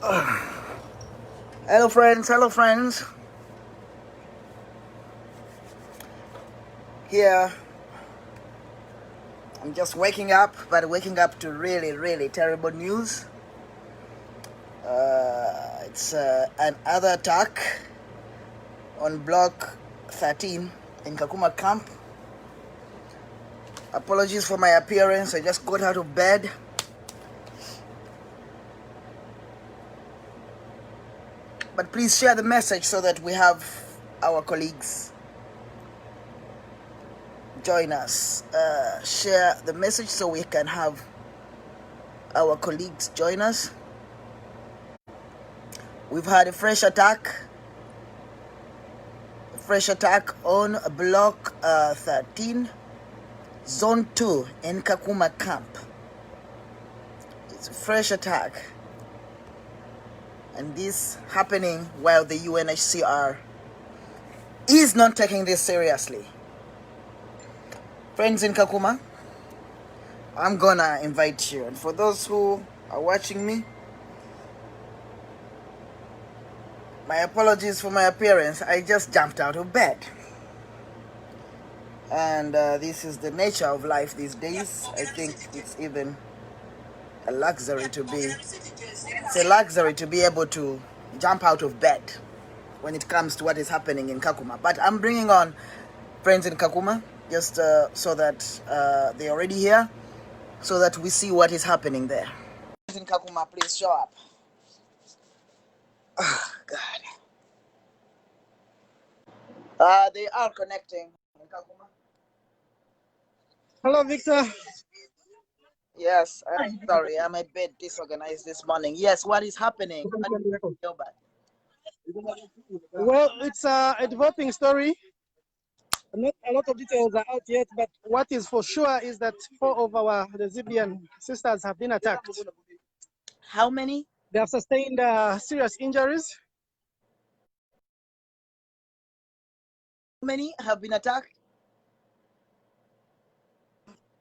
Hello friends, hello friends. Here, I'm just waking up, but waking up to really terrible news. It's another attack on block 13 in Kakuma camp. Apologies for my appearance, I just got out of bed. But please share the message so that we have our colleagues join us. Share the message so we can have our colleagues join us. We've had a fresh attack on block 13, zone 2 in Kakuma camp. It's a fresh attack, and this happening while the UNHCR is not taking this seriously. Friends in Kakuma, I'm gonna invite you, and for those who are watching me, my apologies for my appearance. I just jumped out of bed, and this is the nature of life these days. I think it's even a luxury to be able to jump out of bed when it comes to what is happening in Kakuma. But I'm bringing on friends in Kakuma just so that they're already here, so that we see what is happening there. Friends in Kakuma, please show up. Oh, God. They are connecting in Kakuma. Hello, Victor. Yes, I'm sorry. I'm a bit disorganized this morning. Yes, what is happening? Well, it's a developing story. Not a lot of details are out yet, but what is for sure is that 4 of our Lesbian sisters have been attacked. How many? They have sustained serious injuries. How many have been attacked?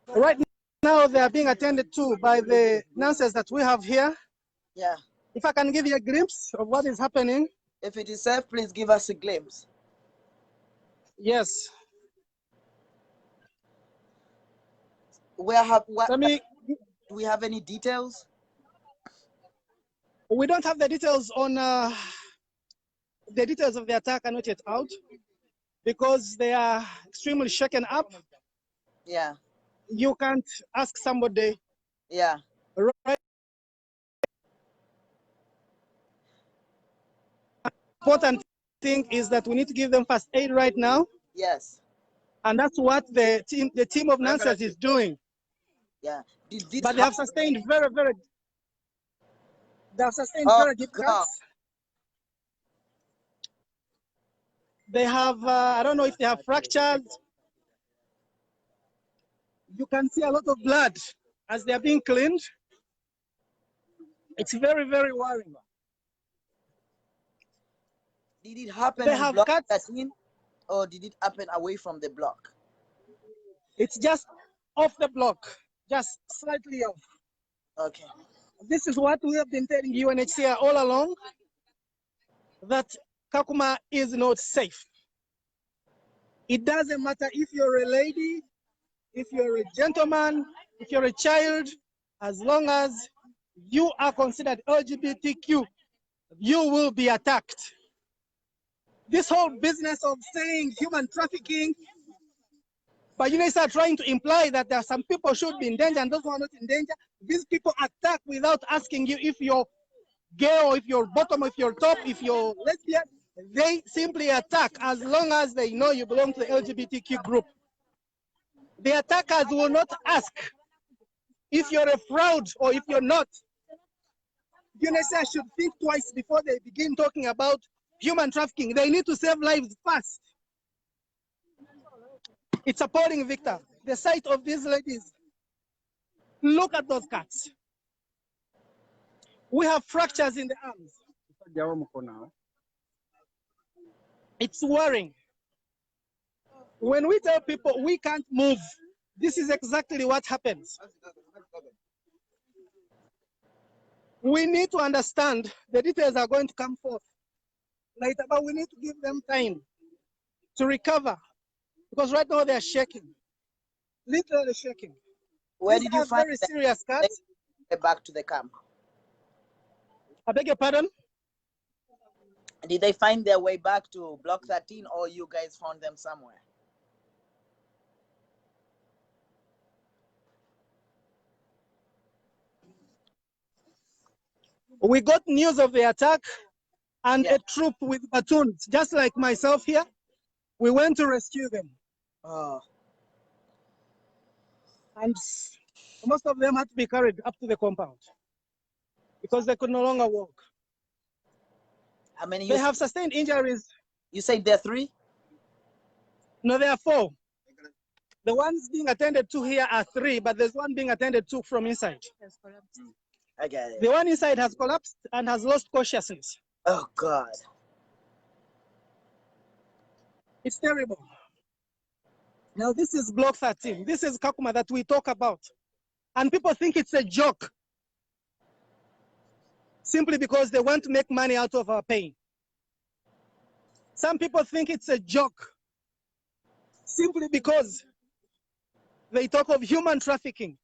Right now, they are being attended to by the nurses that we have here. Yeah. If I can give you a glimpse of what is happening. If it is safe, please give us a glimpse. Yes. Do we have any details? We don't have the details on the details of the attack are not yet out because they are extremely shaken up. Yeah. You can't ask somebody. Yeah. Right. Important thing is that we need to give them first aid right now. Yes. And that's what the team of nurses is doing. Yeah. But they have sustained very deep cuts. They have, I don't know if they have fractures. You can see a lot of blood as they are being cleaned. It's very worrying. Did it happen on block 13, or did it happen away from the block? It's just off the block, just slightly off. Okay. This is what we have been telling UNHCR all along, that Kakuma is not safe. It doesn't matter if you're a lady, if you're a gentleman, if you're a child, as long as you are considered LGBTQ, you will be attacked. This whole business of saying human trafficking, but UNHCR are trying to imply that there are some people should be in danger and those who are not in danger. These people attack without asking you if you're gay or if you're bottom, if you're top, if you're lesbian. They simply attack as long as they know you belong to the LGBTQ group. The attackers will not ask if you're a fraud or if you're not. UNHCR should think twice before they begin talking about human trafficking. They need to save lives first. It's appalling, Victor. The sight of these ladies. Look at those cuts. We have fractures in the arms. It's worrying. When we tell people we can't move, this is exactly what happens. We need to understand the details are going to come forth later, but we need to give them time to recover because right now they're shaking, literally shaking. Where These did you are find very them? serious cuts. Back to the camp? I beg your pardon? Did they find their way back to Block 13 or you guys found them somewhere? We got news of the attack and Yeah. a troop with platoons, just like myself here. We went to rescue them. Oh, And most of them had to be carried up to the compound because they could no longer walk. how many They have sustained injuries. you say there are 3? No, there are 4. The ones being attended to here are 3, but there's one being attended to from inside. I get it. The one inside has collapsed and has lost consciousness. Oh God. It's terrible. Now, this is Block 13. This is Kakuma that we talk about. And people think it's a joke simply because they want to make money out of our pain. Some people think it's a joke simply because they talk of human trafficking.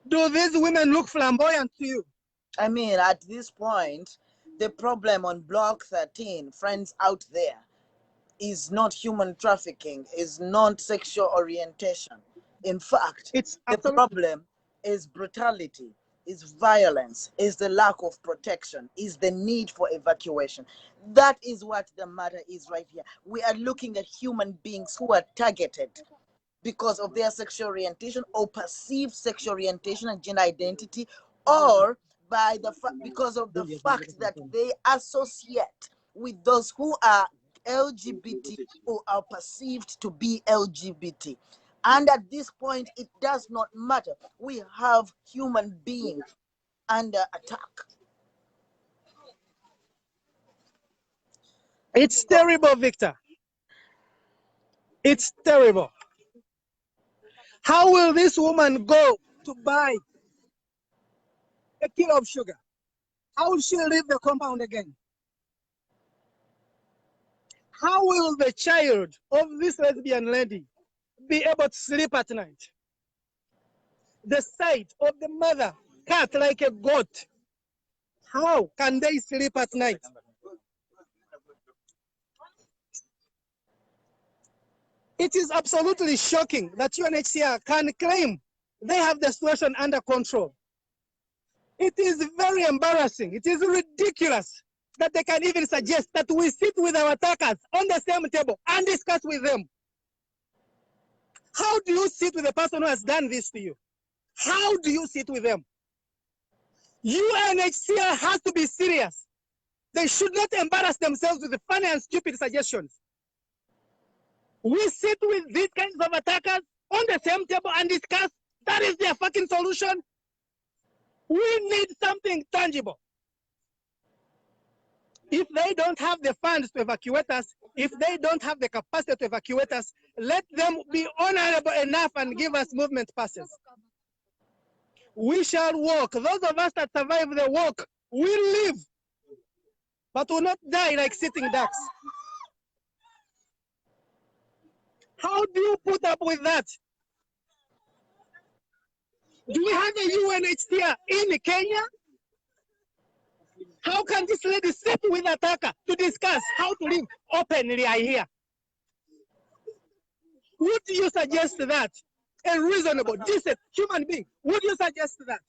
Do these women look flamboyant to you? I mean, at this point, the problem on Block 13, friends out there, is not human trafficking, is not sexual orientation. In fact, It's the absolutely problem is brutality, is violence, is the lack of protection, is the need for evacuation. That is what the matter is right here. We are looking at human beings who are targeted because of their sexual orientation or perceived sexual orientation and gender identity, or by because of the fact that they associate with those who are LGBT or are perceived to be LGBT. And at this point, it does not matter. We have human beings under attack. It's terrible, Victor. It's terrible. How will this woman go to buy a kilo of sugar? How will she leave the compound again? How will the child of this lesbian lady be able to sleep at night? The sight of the mother cut like a goat. How can they sleep at night? It is absolutely shocking that UNHCR can claim they have the situation under control. It is very embarrassing. It is ridiculous that they can even suggest that we sit with our attackers on the same table and discuss with them. How do you sit with a person who has done this to you? How do you sit with them? UNHCR has to be serious. They should not embarrass themselves with the funny and stupid suggestions. We sit with these kinds of attackers on the same table and discuss. That is their fucking solution. We need something tangible. If they don't have the funds to evacuate us, if they don't have the capacity to evacuate us, let them be honorable enough and give us movement passes. We shall walk. Those of us that survive the walk will live, but will not die like sitting ducks. How do you put up with that? Do we have a UNHCR in Kenya? How can this lady sit with attacker to discuss how to live openly, I hear? Would you suggest that? A reasonable, decent human being, would you suggest that?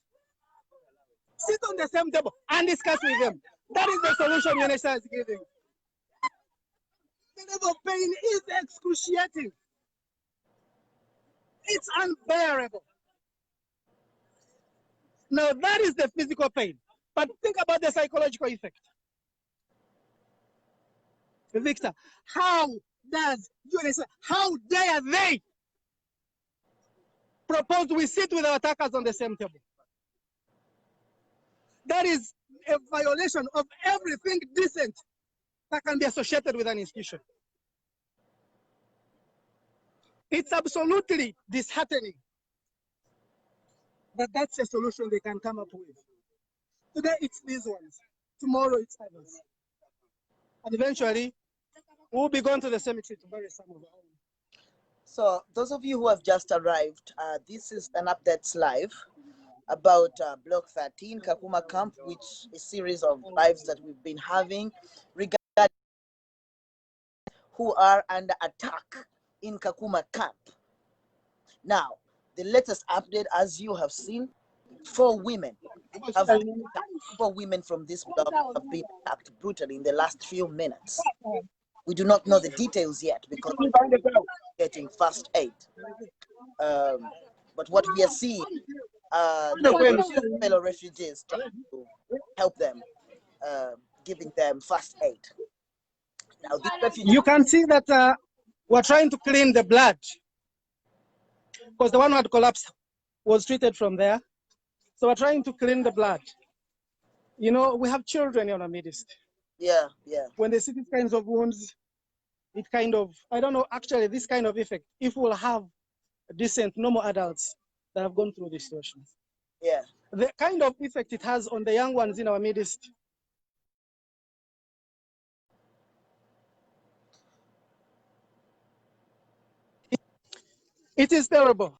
Sit on the same table and discuss with them. That is the solution UNHCR is giving. The level of pain is excruciating. It's unbearable. Now that is the physical pain. But think about the psychological effect. Victor, how does UNHCR, how dare they propose we sit with our attackers on the same table? That is a violation of everything decent that can be associated with an institution. It's absolutely disheartening that that's a solution they can come up with. Today it's these ones. Tomorrow it's others. And eventually, we'll be going to the cemetery to bury some of our own. So, those of you who have just arrived, this is an updates live about Block 13, Kakuma Camp, which is a series of lives that we've been having regarding who are under attack in Kakuma Camp. Now, the latest update, as you have seen, 4 women have been attacked. 4 women from this block have been attacked brutally in the last few minutes. We do not know the details yet because we're getting first aid. But what we are seeing, fellow refugees trying to help them, giving them first aid. Now, these refugees, you can see that we're trying to clean the blood because the one who had collapsed was treated from there. So we're trying to clean the blood. You know, we have children in our midst. yeah. When they see these kinds of wounds, it kind of, I don't know, actually, this kind of effect, if we'll have decent, normal adults that have gone through these situations. Yeah. The kind of effect it has on the young ones in our midst. It is terrible.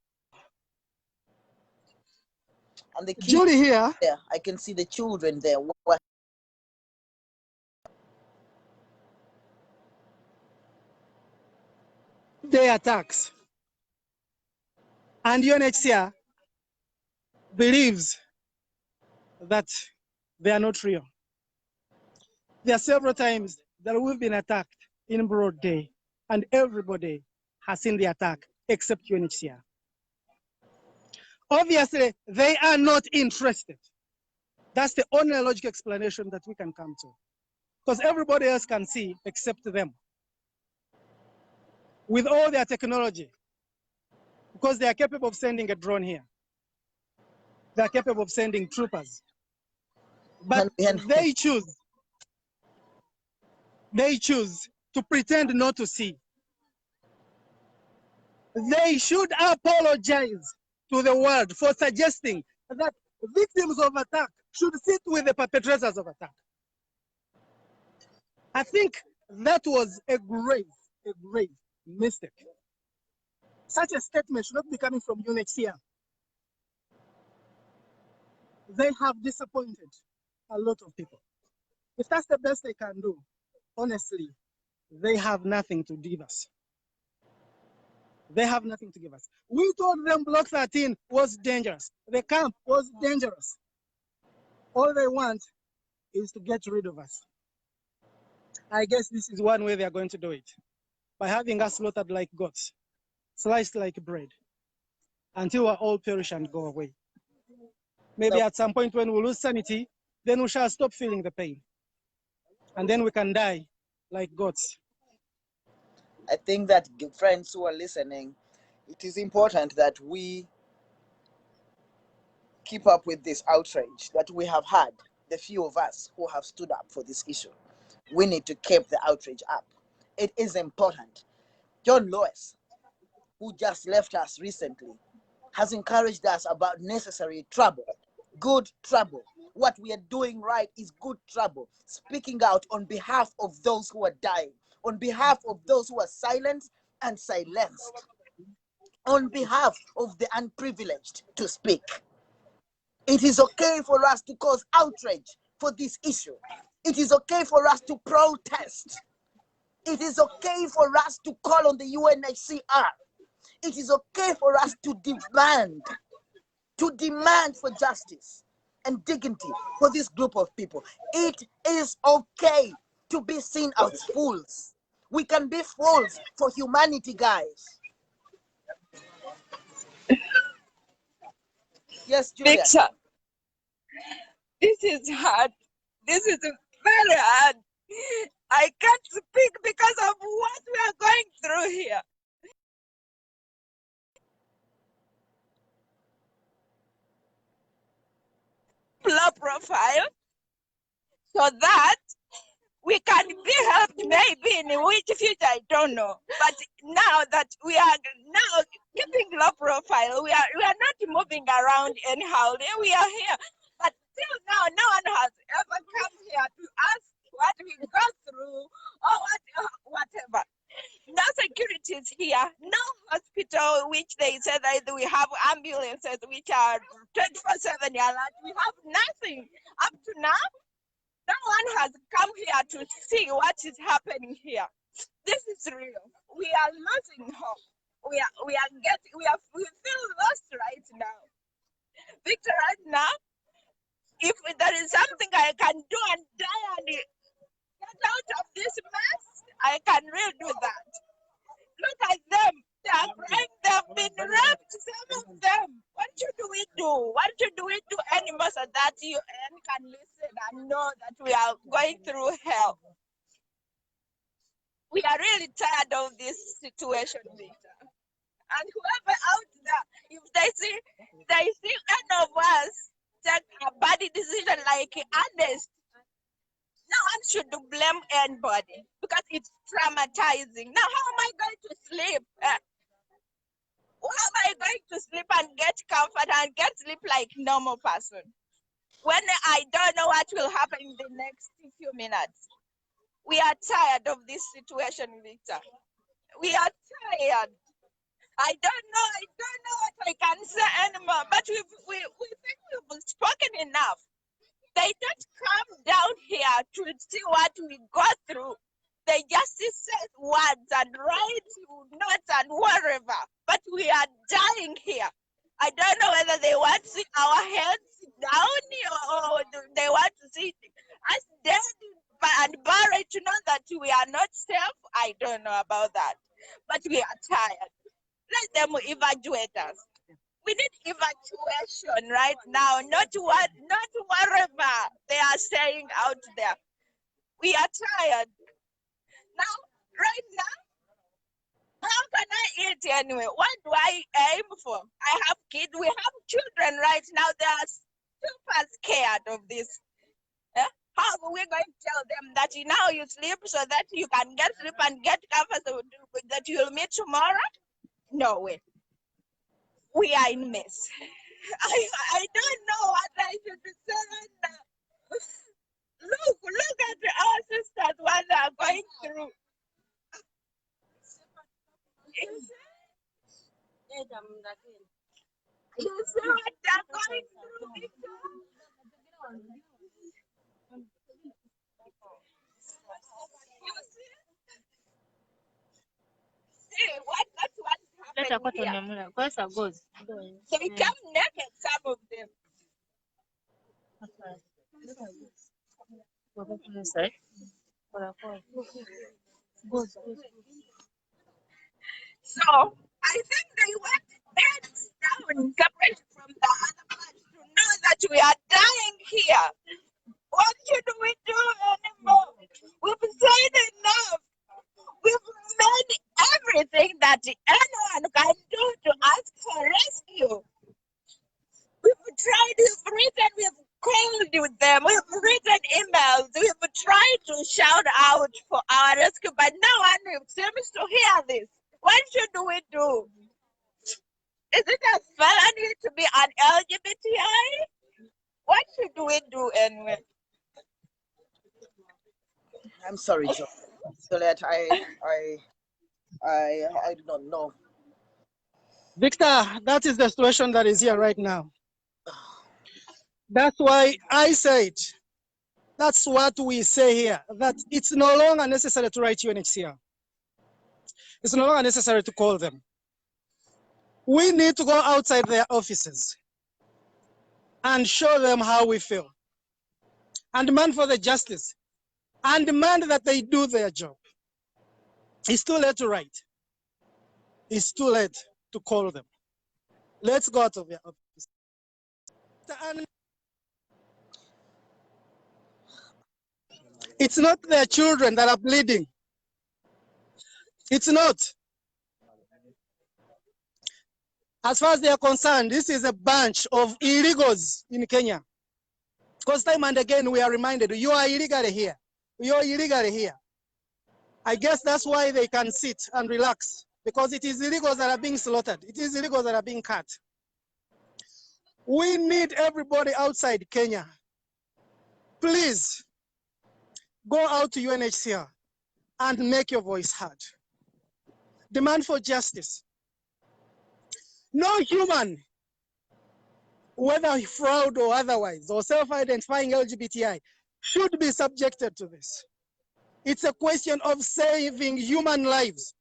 And the kids, Julie here. yeah, I can see the children there. Their attacks. And UNHCR believes that they are not real. There are several times that we've been attacked in broad day, and everybody has seen the attack except UNHCR. Obviously, they are not interested. That's the only logical explanation that we can come to. Because everybody else can see except them. With all their technology, because they are capable of sending a drone here. They are capable of sending troopers. But they choose to pretend not to see. They should apologize to the world for suggesting that victims of attack should sit with the perpetrators of attack. I think that was a grave mistake. Such a statement should not be coming from UNHCR. They have disappointed a lot of people. If that's the best they can do, honestly, they have nothing to give us. They have nothing to give us. We told them Block 13 was dangerous. The camp was dangerous. All they want is to get rid of us. I guess this is one way they are going to do it. By having us slaughtered like goats, sliced like bread, until we all perish and go away. Maybe at some point when we lose sanity, then we shall stop feeling the pain. And then we can die like goats. I think that, friends who are listening, it is important that we keep up with this outrage that we have had, the few of us who have stood up for this issue. We need to keep the outrage up. It is important. John Lewis, who just left us recently, has encouraged us about necessary trouble, good trouble. What we are doing right is good trouble, speaking out on behalf of those who are dying, on behalf of those who are silenced and silenced, on behalf of the unprivileged to speak. It is okay for us to cause outrage for this issue. It is okay for us to protest. It is okay for us to call on the UNHCR. It is okay for us to demand for justice and dignity for this group of people. It is okay to be seen as fools. We can be fools for humanity, guys. Yes, Julia. Victor, this is hard. This is very hard. I can't speak because of what we are going through here. Low profile, so that we can be helped maybe in which future, I don't know. But now that we are now keeping low profile, we are not moving around anyhow. We are here. But until now, no one has ever come here to ask what we go through or whatever. No securities here, no hospital, which they say that we have ambulances which are 24/7 alert. We have nothing up to now. No one has come here to see what is happening here. This is real. We are losing hope. We feel lost right now. Victor, right now, if there is something I can do and die and get out of this mess, I can really do that. Look at them. They are crying. They have been raped, some of them. What should we do? What should we do anymore so that you can listen and know that we are going through hell? We are really tired of this situation, Victor. And whoever out there, if they see any of us take a bad decision like honest, no one should blame anybody because it's traumatizing. Now, how am I going to sleep? How am I going to sleep and get comfort and get sleep like normal person when I don't know what will happen in the next few minutes? We are tired of this situation, Victor. We are tired. I don't know what I can say anymore, but we think we've spoken enough. They don't come down here to see what we go through. They just say words and write notes and whatever, but we are dying here. I don't know whether they want to see our heads down or they want to see us dead and buried to know that we are not safe. I don't know about that, but we are tired. Let them evacuate us. We need evacuation right now, not whatever they are saying out there. We are tired. Now, right now, how can I eat anyway? What do I aim for? I have kids, we have children right now. They are super scared of this. How are we going to tell them that now you sleep so that you can get sleep and get comfort so that you'll meet tomorrow? No way. We are in mess. I don't know what I should say right now. Look at our sisters, what they are going through. You see what they are going through, Victor? You see that's what's happening here. They come naked, some of them. So I think they want beds down, separate from the other part to know that we are dying here. What should we do anymore? We've said enough. We've made everything that anyone can do to ask for rescue. We've tried, we've written, we've called with them, we've written emails, we've tried to shout out for our rescue, but no one seems to hear this. What should we do? Is it a felony to be an LGBTI? What should we do anyway? I'm sorry, Joe. Juliet, I do not know. Victor, that is the situation that is here right now. That's why I said, that's what we say here, that it's no longer necessary to write UNHCR. It's no longer necessary to call them. We need to go outside their offices and show them how we feel and demand for the justice and demand that they do their job. It's too late to write. It's too late to call them. Let's go out of their office. And it's not their children that are bleeding. It's not. As far as they are concerned, this is a bunch of illegals in Kenya. Because time and again we are reminded, you are illegally here. You are illegally here. I guess that's why they can sit and relax, because it is illegals that are being slaughtered. It is illegals that are being cut. We need everybody outside Kenya please go out to UNHCR and make your voice heard. Demand for justice. No human, whether fraud or otherwise, or self-identifying LGBTI, should be subjected to this. It's a question of saving human lives.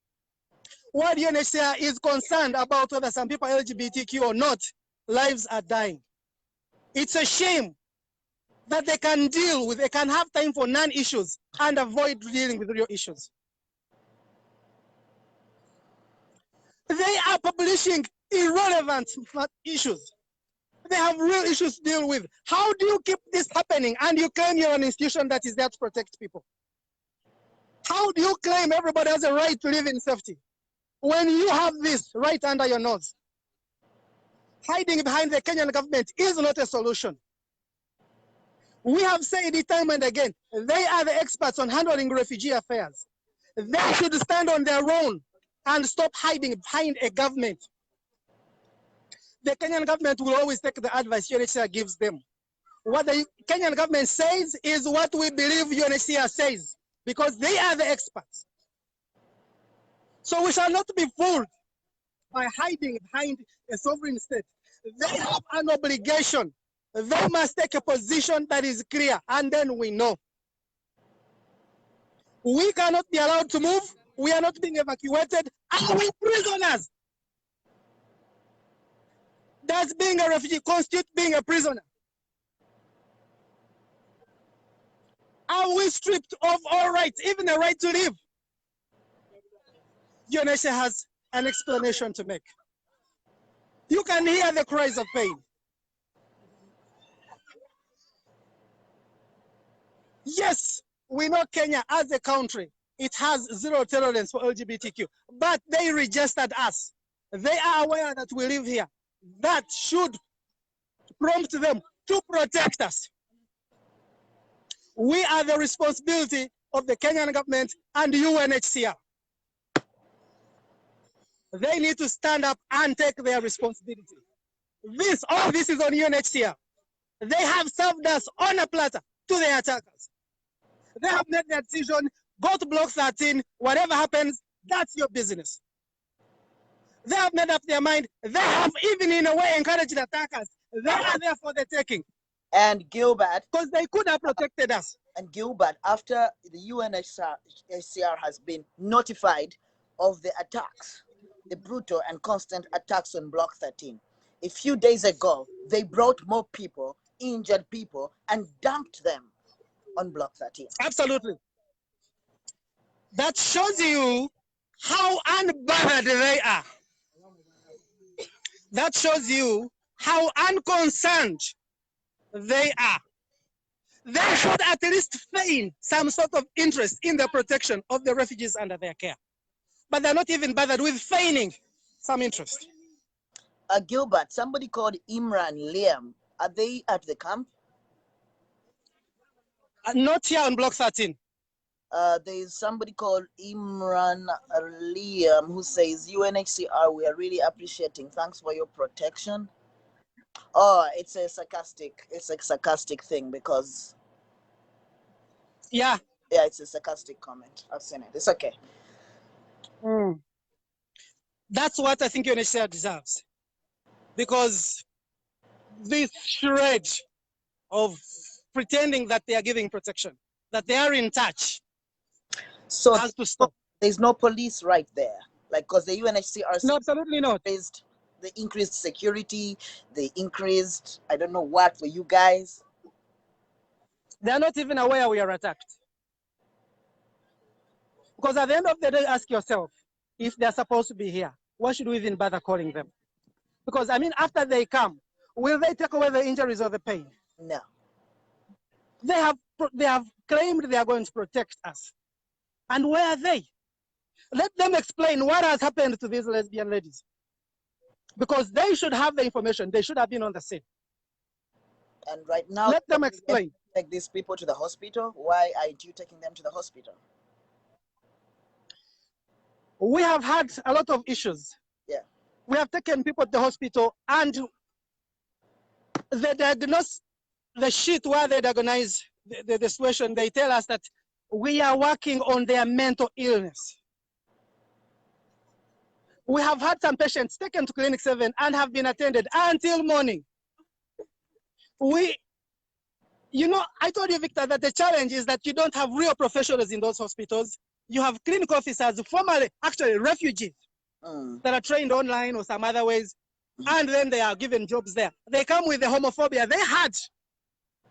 What UNHCR is concerned about, whether some people are LGBTQ or not, lives are dying. It's a shame that they can deal with, they can have time for non-issues and avoid dealing with real issues. They are publishing irrelevant issues. They have real issues to deal with. How do you keep this happening and you claim you're an institution that is there to protect people? How do you claim everybody has a right to live in safety when you have this right under your nose? Hiding behind the Kenyan government is not a solution. We have said it time and again, they are the experts on handling refugee affairs. They should stand on their own and stop hiding behind a government. The Kenyan government will always take the advice UNHCR gives them. What the Kenyan government says is what we believe UNHCR says, because they are the experts. So we shall not be fooled by hiding behind a sovereign state. They have an obligation. They must take a position that is clear, and then we know. We cannot be allowed to move. We are not being evacuated. Are we prisoners? Does being a refugee constitute being a prisoner? Are we stripped of all rights, even the right to live? UNHCR has an explanation to make. You can hear the cries of pain. Yes, we know Kenya as a country, it has zero tolerance for LGBTQ, but they registered us. They are aware that we live here. That should prompt them to protect us. We are the responsibility of the Kenyan government and UNHCR. They need to stand up and take their responsibility. All this is on UNHCR. They have served us on a platter to the attackers. They have made their decision, go to Block 13, whatever happens, that's your business. They have made up their mind. They have even in a way encouraged the attackers. They are there for the taking. And Gilbert, because they could have protected us. And Gilbert, after the UNHCR has been notified of the attacks, the brutal and constant attacks on Block 13, a few days ago, they brought more people, injured people, and dumped them on Block 13. Absolutely. That shows you how unbothered they are. That shows you how unconcerned they are. They should at least feign some sort of interest in the protection of the refugees under their care. But they're not even bothered with feigning some interest. Gilbert, somebody called Imran Liam, are they at the camp? Not here on Block 13. There's somebody called Imran Liam who says, UNHCR, we are really appreciating. Thanks for your protection. Oh, it's a sarcastic thing because... Yeah. Yeah, it's a sarcastic comment. I've seen it. It's okay. That's what I think UNHCR deserves. Because this shred of pretending that they are giving protection, that they are in touch, so has to stop. There's no police right there. Like, because the UNHCR... No, absolutely not. The increased security, the increased, I don't know what, for you guys. They're not even aware we are attacked. Because at the end of the day, ask yourself, if they're supposed to be here, why should we even bother calling them? Because, I mean, after they come, will they take away the injuries or the pain? No. They have claimed they are going to protect us. And where are they? Let them explain what has happened to these lesbian ladies. Because they should have the information. They should have been on the scene. And right now, let them explain. Take these people to the hospital. Why aren't you taking them to the hospital? We have had a lot of issues. Yeah. We have taken people to the hospital and they diagnose the shit where they diagnose the situation, they tell us that we are working on their mental illness. We have had some patients taken to Clinic 7 and have been attended until morning. You know, I told you, Victor, that the challenge is that you don't have real professionals in those hospitals. You have clinic officers, formerly, actually refugees, that are trained online or some other ways, and then they are given jobs there. They come with the homophobia they had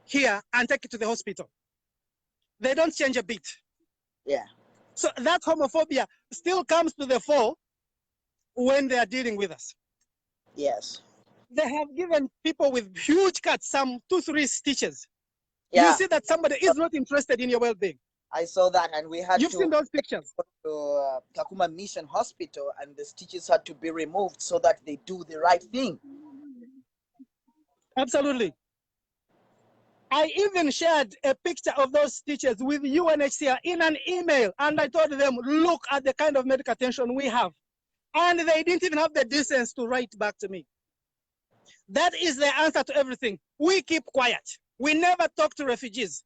here and take it to the hospital. They don't change a bit. Yeah. So that homophobia still comes to the fore when they are dealing with us. Yes. They have given people with huge cuts some 2-3 stitches. Yeah. You see that somebody is not interested in your well-being. I saw that, and we had You've seen those pictures. to Kakuma Mission Hospital, and the stitches had to be removed so that they do the right thing. Absolutely. I even shared a picture of those stitches with UNHCR in an email, and I told them, look at the kind of medical attention we have. And they didn't even have the decency to write back to me. That is the answer to everything. We keep quiet. We never talk to refugees.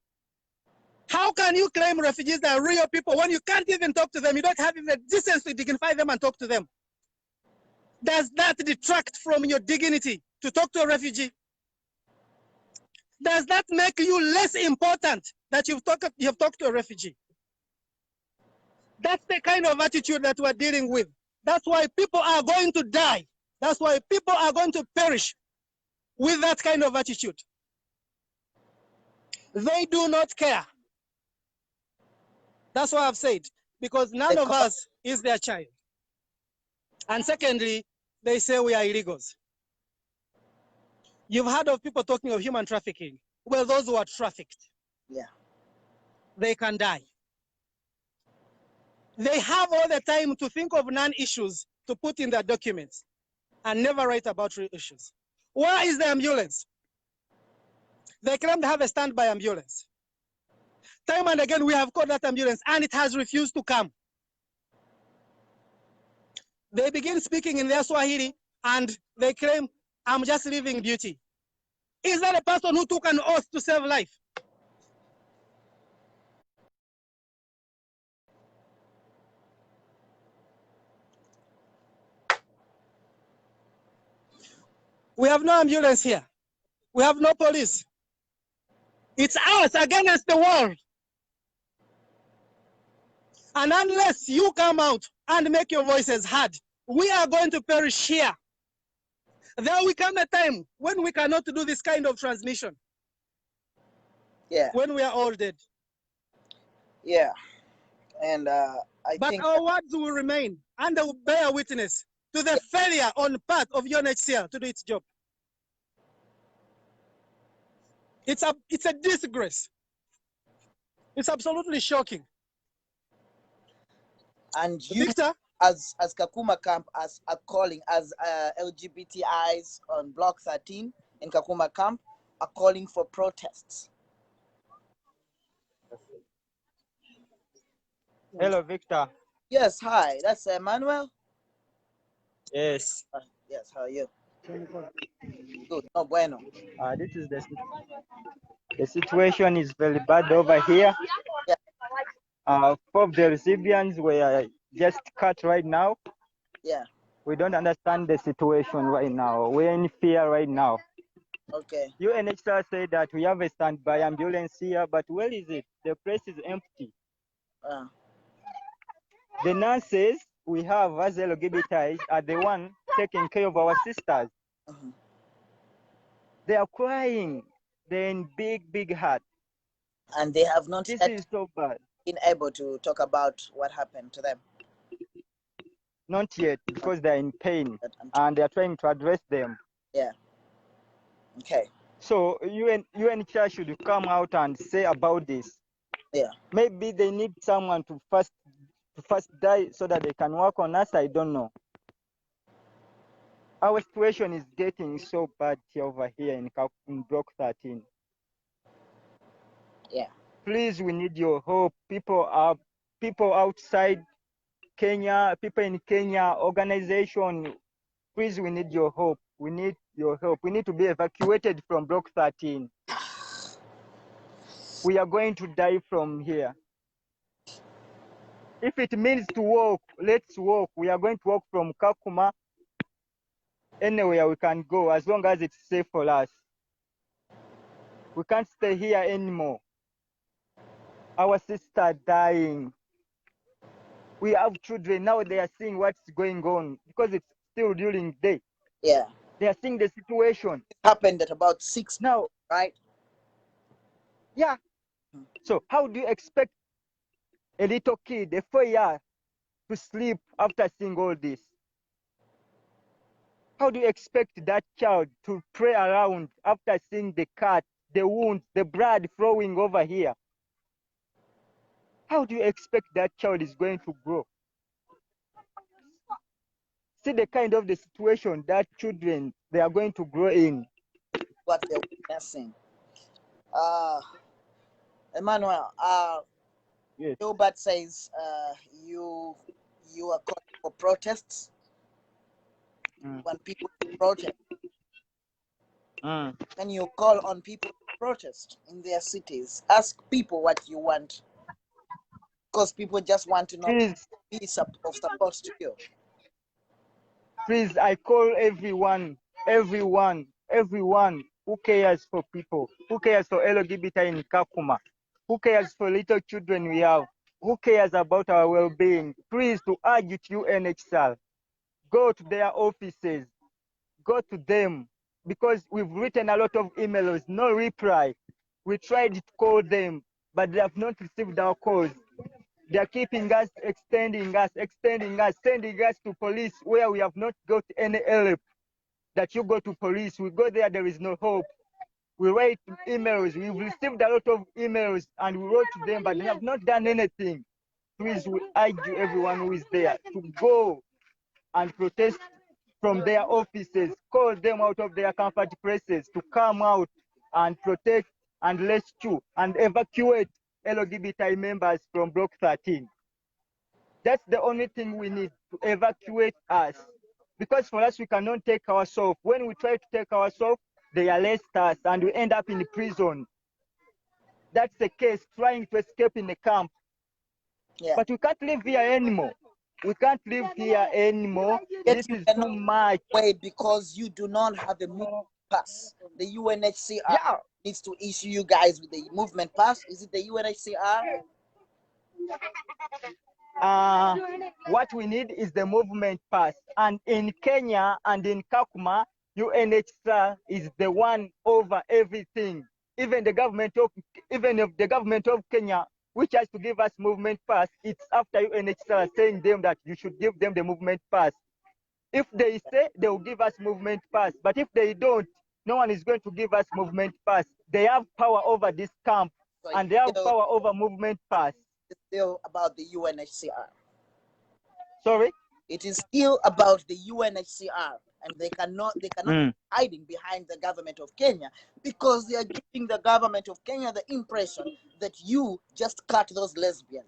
How can you claim refugees are real people when you can't even talk to them? You don't have even the decency to dignify them and talk to them. Does that detract from your dignity to talk to a refugee? Does that make you less important that you have talked to a refugee? That's the kind of attitude that we're dealing with. That's why people are going to die. That's why people are going to perish with that kind of attitude. They do not care. That's what I've said, because none of us is their child. And secondly, they say we are illegals. You've heard of people talking of human trafficking. Well, those who are trafficked, yeah, they can die. They have all the time to think of non-issues to put in their documents and never write about real issues. Where is the ambulance? They claim to have a standby ambulance. Time and again, we have called that ambulance and it has refused to come. They begin speaking in their Swahili and they claim, I'm just leaving duty. Is that a person who took an oath to save life? We have no ambulance here. We have no police. It's us against the world. And unless you come out and make your voices heard, we are going to perish here. There will come a time when we cannot do this kind of transmission. Yeah. When we are all dead. Yeah. And but think our words will remain and they will bear witness to the failure on part of UNHCR to do its job. It's a disgrace. It's absolutely shocking. And you, Victor, as Kakuma Camp, as a calling, as LGBTIs on Block 13 in Kakuma Camp, are calling for protests. Hello, Victor. Yes, hi. That's Emmanuel. Yes. Yes, how are you? Good. No bueno. This is the situation is very bad over here. Yeah. 4 of the recipients were just cut right now. Yeah. We don't understand the situation right now. We're in fear right now. Okay. UNHCR said that we have a standby ambulance here, but where is it? The place is empty. The nurses we have as LGBTIs are the one taking care of our sisters. They are crying. They're in big heart. And they have not this yet is so bad. Been able to talk about what happened to them. Not yet, because they're in pain and they're trying to address them. Yeah. Okay. So UNHCR should come out and say about this. Yeah. Maybe they need someone to first die so that they can work on us. I don't know. Our situation is getting so bad here over here in Block 13. Yeah. Please, we need your help. People outside Kenya, people in Kenya, organization. Please, we need your help. We need your help. We need to be evacuated from Block 13. we are going to die from here. If it means to walk, let's walk. We are going to walk from Kakuma anywhere we can go, as long as it's safe for us. We can't stay here anymore. Our sister dying. We have children now. They are seeing what's going on because it's still during day. Yeah. They are seeing the situation. It happened at about 6 Now, right? yeah. So how do you expect a little kid, a 4-year, to sleep after seeing all this? How do you expect that child to pray around after seeing the cut, the wounds, the blood flowing over here? How do you expect that child is going to grow? See the kind of the situation that children, they are going to grow in. What they're witnessing. Emmanuel, Yes. Gilbert says you are calling for protests. When people protest, can you call on people to protest in their cities? Ask people what you want, because people just want to know Please, be of support to you. please, I call everyone who cares for people, who cares for LGBT in Kakuma, who cares for little children we have, who cares about our well-being, please to urge to UNHCR, go to their offices, go to them, because we've written a lot of emails, no reply. We tried to call them, but they have not received our calls. They are keeping us, extending us, sending us to police where we have not got any help. That you go to police, we go there, there is no hope. We write emails, we've received a lot of emails and we wrote to them, but they have not done anything. Please, we urge you, everyone who is there, to go and protest from their offices, call them out of their comfort places to come out and protect and rescue and evacuate LGBT members from Block 13. That's the only thing we need, to evacuate us. Because for us, we cannot take ourselves. When we try to take ourselves, they arrest us and we end up in prison. That's the case, trying to escape in the camp. Yeah. But we can't live here anymore. We can't live here anymore. Yet This you is cannot too much. wait because you do not have a movement pass. The UNHCR needs to issue you guys with the movement pass. Is it the UNHCR? What we need is the movement pass. And in Kenya and in Kakuma, UNHCR is the one over everything. Even if the government of Kenya, which has to give us movement pass, it's after UNHCR saying them that you should give them the movement pass. If they say they will give us movement pass, but if they don't, no one is going to give us movement pass. They have power over this camp, So and they have power over movement pass. It's still about the UNHCR. Sorry? It is still about the UNHCR, and they cannot be hiding behind the government of Kenya, because they are giving the government of Kenya the impression that you just cut those lesbians.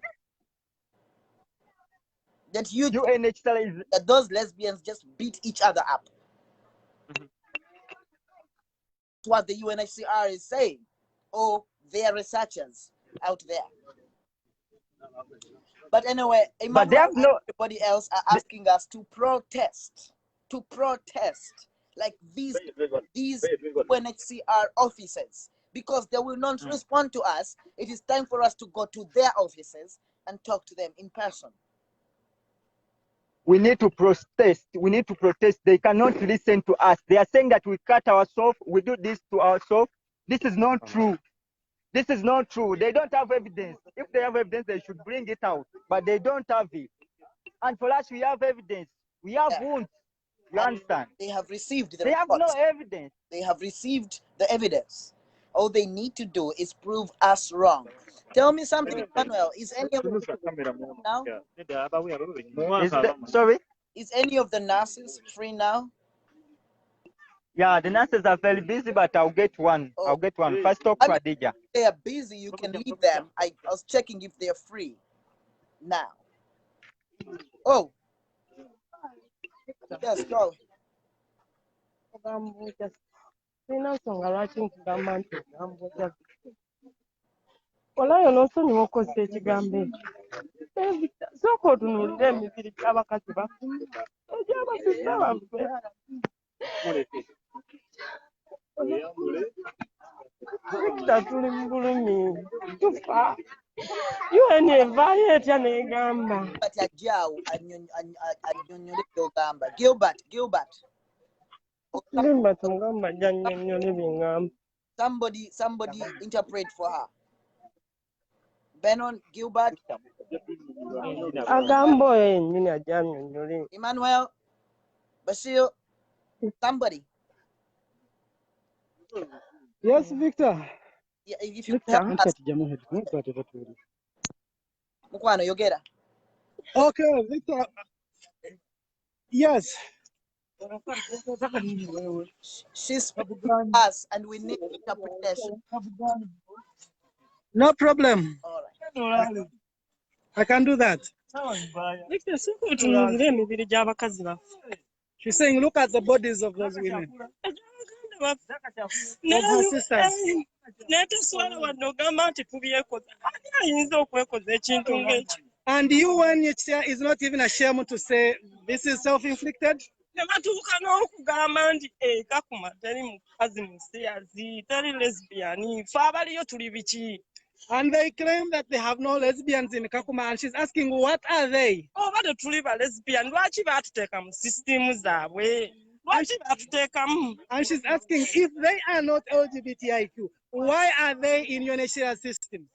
That that those lesbians just beat each other up. That's what the UNHCR is saying. Or their researchers out there. But anyway, Emmanuel and everybody else are asking us to protest. To protest. Like these UNHCR officers. Because they will not respond to us. It is time for us to go to their offices and talk to them in person. We need to protest. We need to protest. They cannot listen to us. They are saying that we cut ourselves, we do this to ourselves. This is not true. This is not true. They don't have evidence. If they have evidence, they should bring it out. But they don't have it. And for us, we have evidence. We have wounds. You understand? They have received the They have no evidence. They have received the evidence. All they need to do is prove us wrong. Tell me something, Emmanuel. Is any of the now? Sorry? Is any of the nurses free now? Yeah, the nurses are very busy, but I'll get one. Oh. I'll get one. First talk to Adija. They are busy. You can leave them. I was checking if they're free now. Oh. Yes, go. Olayo n'osonyiwa okozesa ekigambo ekyo. Sooka otunuulire emibiri gy'abakazi baffe egy'abasista baffe. Victor, tuli mu bulumi tufa. UN evaayo etya n'egamba. But ajao anyonyole byogamba. Gilbert. Limba tungamba jjannyonnyole byengamba. Somebody interpret for her. Benon, Gilbert. Agamba oyo yennyini ajjannyonnyole. Emmanuel, Bashir, somebody. Yes, Victor. Yeah, if you help us. Mukwano, Yogera. Okay, Victor. Yes. She's speaking to us and we need interpretation. No problem. All right. I can do that. Victor, sooka otunuulire emibiri gy'abakazi baffe. She's saying, look at the bodies of those women. Of her sisters. N'etoswala wadde ogamba nti tubyekoze. Ani ayinza okwekoza ekintu ng'ekyo? And UNHCR is not even ashamed to say this is self-inflicted. Ne batuuka n'okugamba nti Kakuma teri mukazi musiyazi, teri lesbian, ffe abaliyo tuli biki? And they claim that they have no lesbians in Kakuma, and she's asking, what are they? Oba tetuli ba lesbian, lwaki baatuteeka mu sisitimu zaabwe? Lwaki baatuteekamu? And she's asking, if they are not LGBTIQ, why are they in UNHCR system?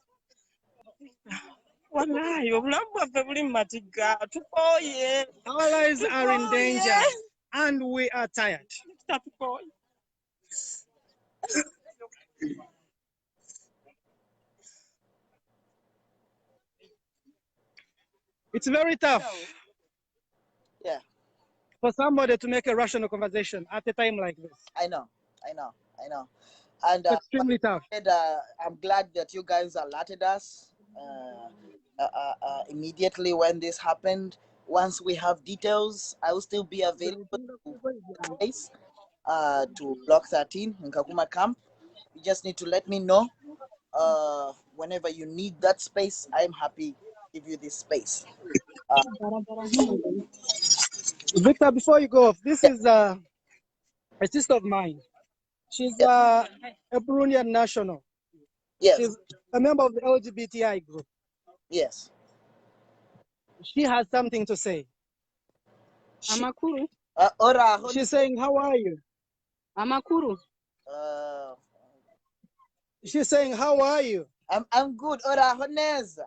Wallaahi, obulamu bwaffe buli mu matigga, tukooye. Our lives are in danger, and we are tired. Tukooye. It's very tough. Yeah. For somebody to make a rational conversation at a time like this. I know. And It's extremely tough. I'm glad that you guys alerted us immediately when this happened. Once we have details, I will still be available to space to Block 13 in Kakuma Camp. You just need to let me know whenever you need that space. I'm happy to give you this space. Victor, before you go off, this is a sister of mine. She's a Burundian national. Yes. She's a member of the LGBTI group. Yes. She has something to say. Amakuru. She's saying, how are you? Amakuru. She's saying, how are you? I'm good. Ora honeza.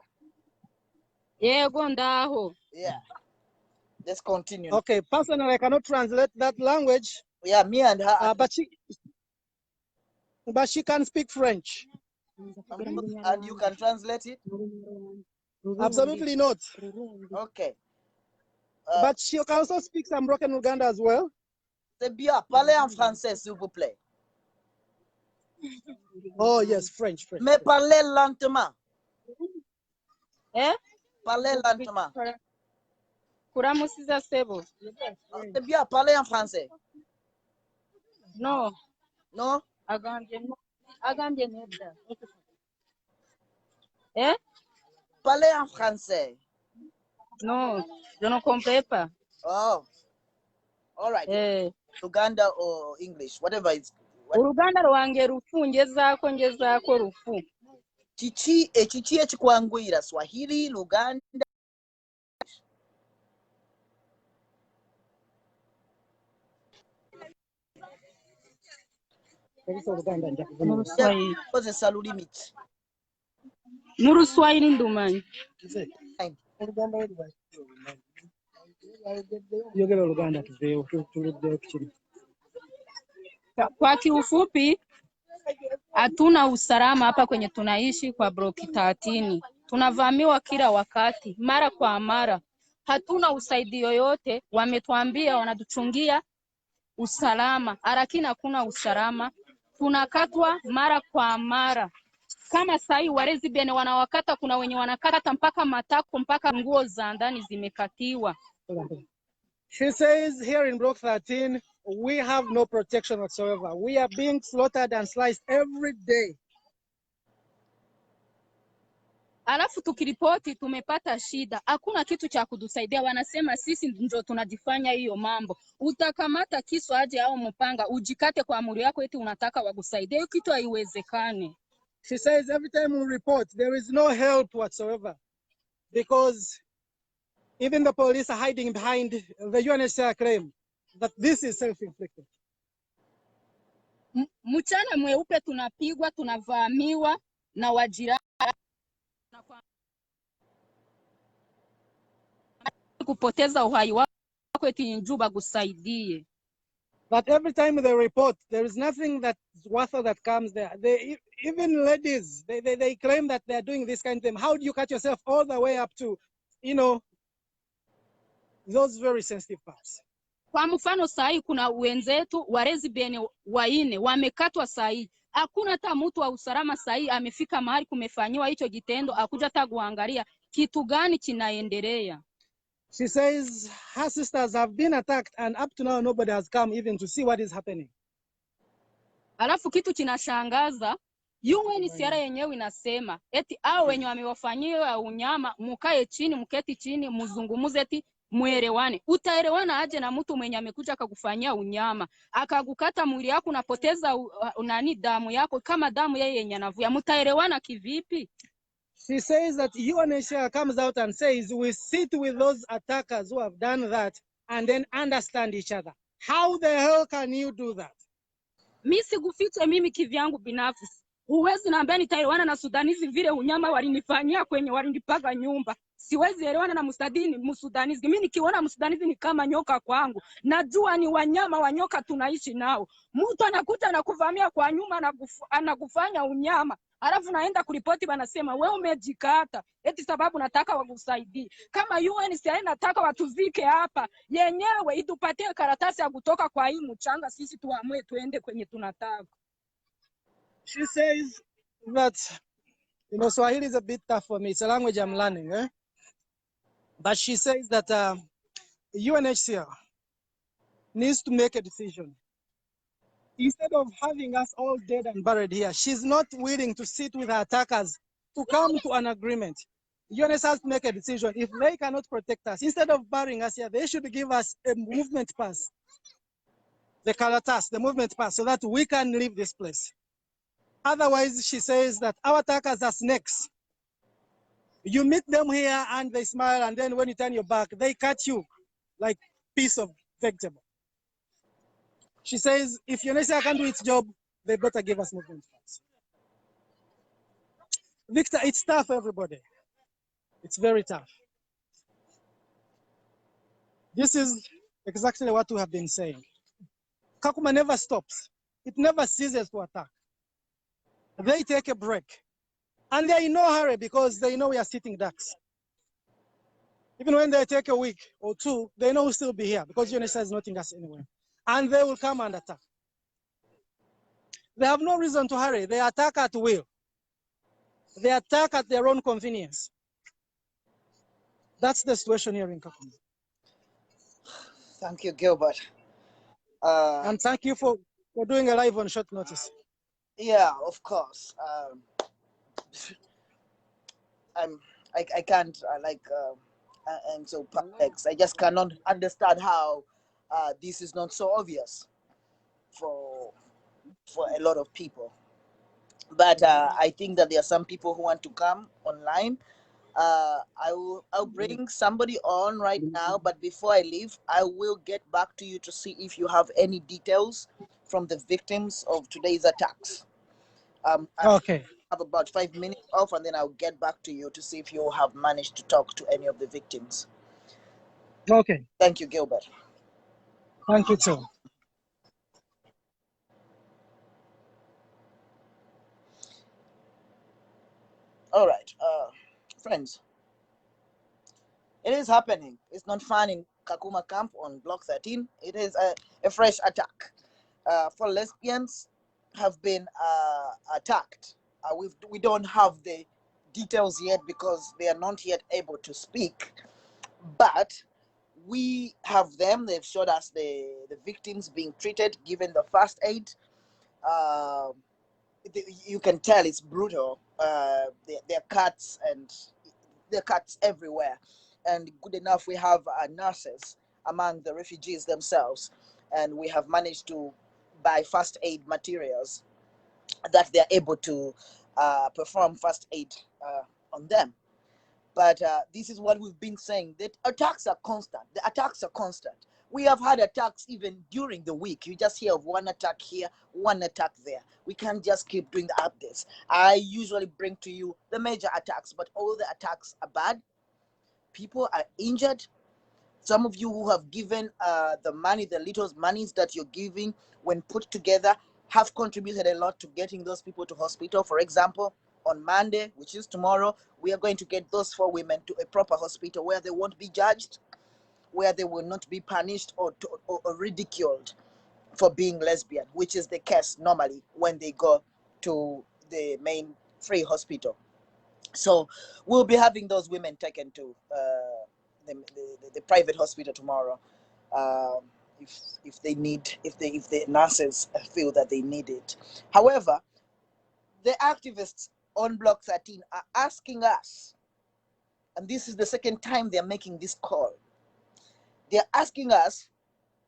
Yego ndaho. Yeah. Let's continue. Okay, personally, I cannot translate that language. Yeah, me and her. But she can speak French. And you can translate it? Absolutely not. Okay. But she can also speak some broken Uganda as well. C'est bien. Parlez en français, s'il vous plaît. Oh, yes, French. Mais parlez lentement. Eh? Parlez lentement. Kuramusiza sebo. C'est bien. Parlez en français. No. No? Agambye nedda. Eh? Parlez en français. No, je ne comprends pas. Oh. All right. Uganda or English, whatever it's. Oluganda lwange lufu ngezaako lufu. Kiki ekikwanguyira Swahili, Luganda? Kozesa lulimi ki? Mu Luswayiri ndumanyi. Kwa kiufupi, hatuna usalama hapa kwenye tunaishi kwa Block 13. Tunavamiwa kila wakati, mara kwa mara. Hatuna usaidi yoyote, wametuambia wanatuchungia usalama, lakini hakuna usalama. Tunakatwa mara kwa mara. Kama sahi wa lesbian wanawakata, kuna wenye wanakata mpaka matako, mpaka nguo za ndani zimekatiwa. She says here in Block 13, we have no protection whatsoever. We are being slaughtered and sliced every day. Alafu tukiripoti tumepata shida, hakuna kitu cha kutusaidia. Wanasema sisi ndio tunajifanya hiyo mambo. Utakamata kisu aje au mpanga ujikate kwa amri yako eti unataka wakusaidia. Hiyo kitu haiwezekani. She says every time we report, there is no help whatsoever because even the police are hiding behind the UNHCR claim that this is self-inflicted. Mchana mweupe tunapigwa, tunavamiwa na wajirani kupoteza uhai wako eti njuba gusaidie. But every time they report, there is nothing that's worth that comes there. Even ladies, they claim that they're doing this kind of thing. How do you cut yourself all the way up to, those very sensitive parts? Kwa mfano sahi kuna wenzetu wa lesbian waine wamekatwa sahi. Hakuna hata mtu wa usalama sahi amefika mahali kumefanywa hicho kitendo akuja hata kuangalia kitu gani kinaendelea. She says her sisters have been attacked and up to now nobody has come even to see what is happening. Alafu kitu kinashangaza, UNHCR yenyewe inasema eti hao wenye wamewafanyia unyama mukae chini, mketi chini, mzungumuze eti muelewane. Utaelewana aje na mtu mwenye amekuja akakufanyia unyama, akakukata mwili yako, unapoteza damu yako kama damu yeye yenye anavuya. Mtaelewana kivipi? She says that UNHCR comes out and says we sit with those attackers who have done that and then understand each other. How the hell can you do that? Mimi sikufiche mimi kivyangu binafsi. Huwezi naambia nitaelewana na Sudanizi vile unyama walinifanyia kwenye walinipaga nyumba. Siwezi elewana na Msudanizi. Mimi nikiona Msudanizi ni kama nyoka kwangu. Najua ni wanyama wa nyoka tunaishi nao. Mtu anakuta anakuvamia kwa nyuma anakufanya unyama. Alafu naenda kuripoti wanasema wewe umejikata. Eti sababu nataka wakusaidie. Kama UNHCR nataka watuzike hapa. Yenyewe itupatie karatasi ya kutoka kwa hii mchanga sisi tuamue tuende kwenye tunataka. She says that, Swahili is a bit tough for me. It's a language I'm learning. But she says that UNHCR needs to make a decision. Instead of having us all dead and buried here, she's not willing to sit with her attackers to come to an agreement. UNHCR has to make a decision. If they cannot protect us, instead of burying us here, they should give us a movement pass. The Kalatas, the movement pass, so that we can leave this place. Otherwise, she says that our attackers are snakes. You meet them here and they smile, and then when you turn your back, they cut you like piece of vegetable. She says, if UNHCR can't do its job, they better give us movement funds. Victor, it's tough, everybody. It's very tough. This is exactly what we have been saying. Kakuma never stops. It never ceases to attack. They take a break. And they're in no hurry because they know we are sitting ducks. Even when they take a week or two, they know we'll still be here because UNHCR is not taking us anywhere. And they will come and attack. They have no reason to hurry. They attack at will. They attack at their own convenience. That's the situation here in Kakuma. Thank you, Gilbert. And thank you for doing a live on short notice. Yeah, of course. I can't I'm so perplexed. I just cannot understand how this is not so obvious for a lot of people. But I think that there are some people who want to come online. I'll bring somebody on right now, but before I leave, I will get back to you to see if you have any details from the victims of today's attacks. Okay. I have about 5 minutes off, and then I'll get back to you to see if you have managed to talk to any of the victims. Okay. Thank you, Gilbert. Thank you too. All right, friends. It is happening. It's not fun in Kakuma camp on block 13. It is a fresh attack. 4 lesbians have been attacked. We don't have the details yet because they are not yet able to speak. But we have them. They've showed us the victims being treated, given the first aid. you can tell it's brutal. There are cuts and there are cuts everywhere. And good enough, we have nurses among the refugees themselves, and we have managed to buy first aid materials that they're able to perform first aid on them. But this is what we've been saying, that attacks are constant. The attacks are constant. We have had attacks even during the week. You just hear of one attack here, one attack there. We can't just keep doing the updates. I usually bring to you the major attacks, but all the attacks are bad. People are injured. Some of you who have given the money, the little monies that you're giving, when put together, have contributed a lot to getting those people to hospital. For example, on Monday, which is tomorrow, we are going to get those 4 women to a proper hospital where they won't be judged, where they will not be punished or ridiculed for being lesbian, which is the case normally when they go to the main free hospital. So we'll be having those women taken to the private hospital tomorrow, um, if they need, if the nurses feel that they need it. However, the activists on Block 13 are asking us, and this is the second time they're making this call. They're asking us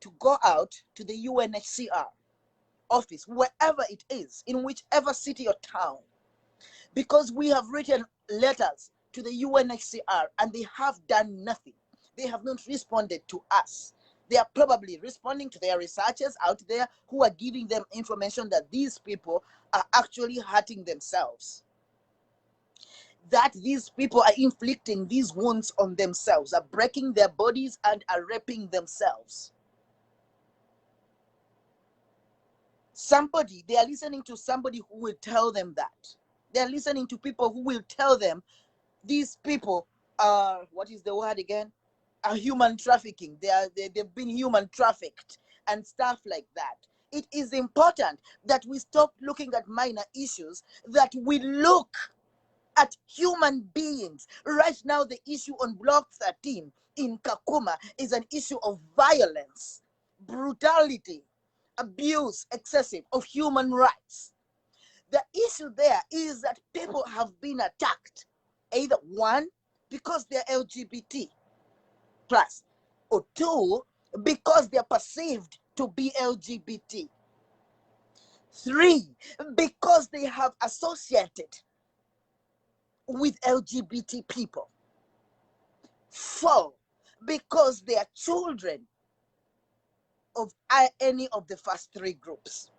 to go out to the UNHCR office, wherever it is, in whichever city or town, because we have written letters to the UNHCR and they have done nothing. They have not responded to us. They are probably responding to their researchers out there who are giving them information that these people are actually hurting themselves, that these people are inflicting these wounds on themselves, are breaking their bodies and are raping themselves. Somebody, they are listening to somebody who will tell them that. They are listening to people who will tell them these people are, what is the word again? Are human trafficking. They've been human trafficked and stuff like that. It is important that we stop looking at minor issues, that we look at human beings. Right now, the issue on Block 13 in Kakuma is an issue of violence, brutality, abuse, excessive of human rights. The issue there is that people have been attacked, either 1, because they're LGBT plus, or 2, because they're perceived to be LGBT. 3, because they have associated with LGBT people. 4, because they are children of any of the first 3 groups: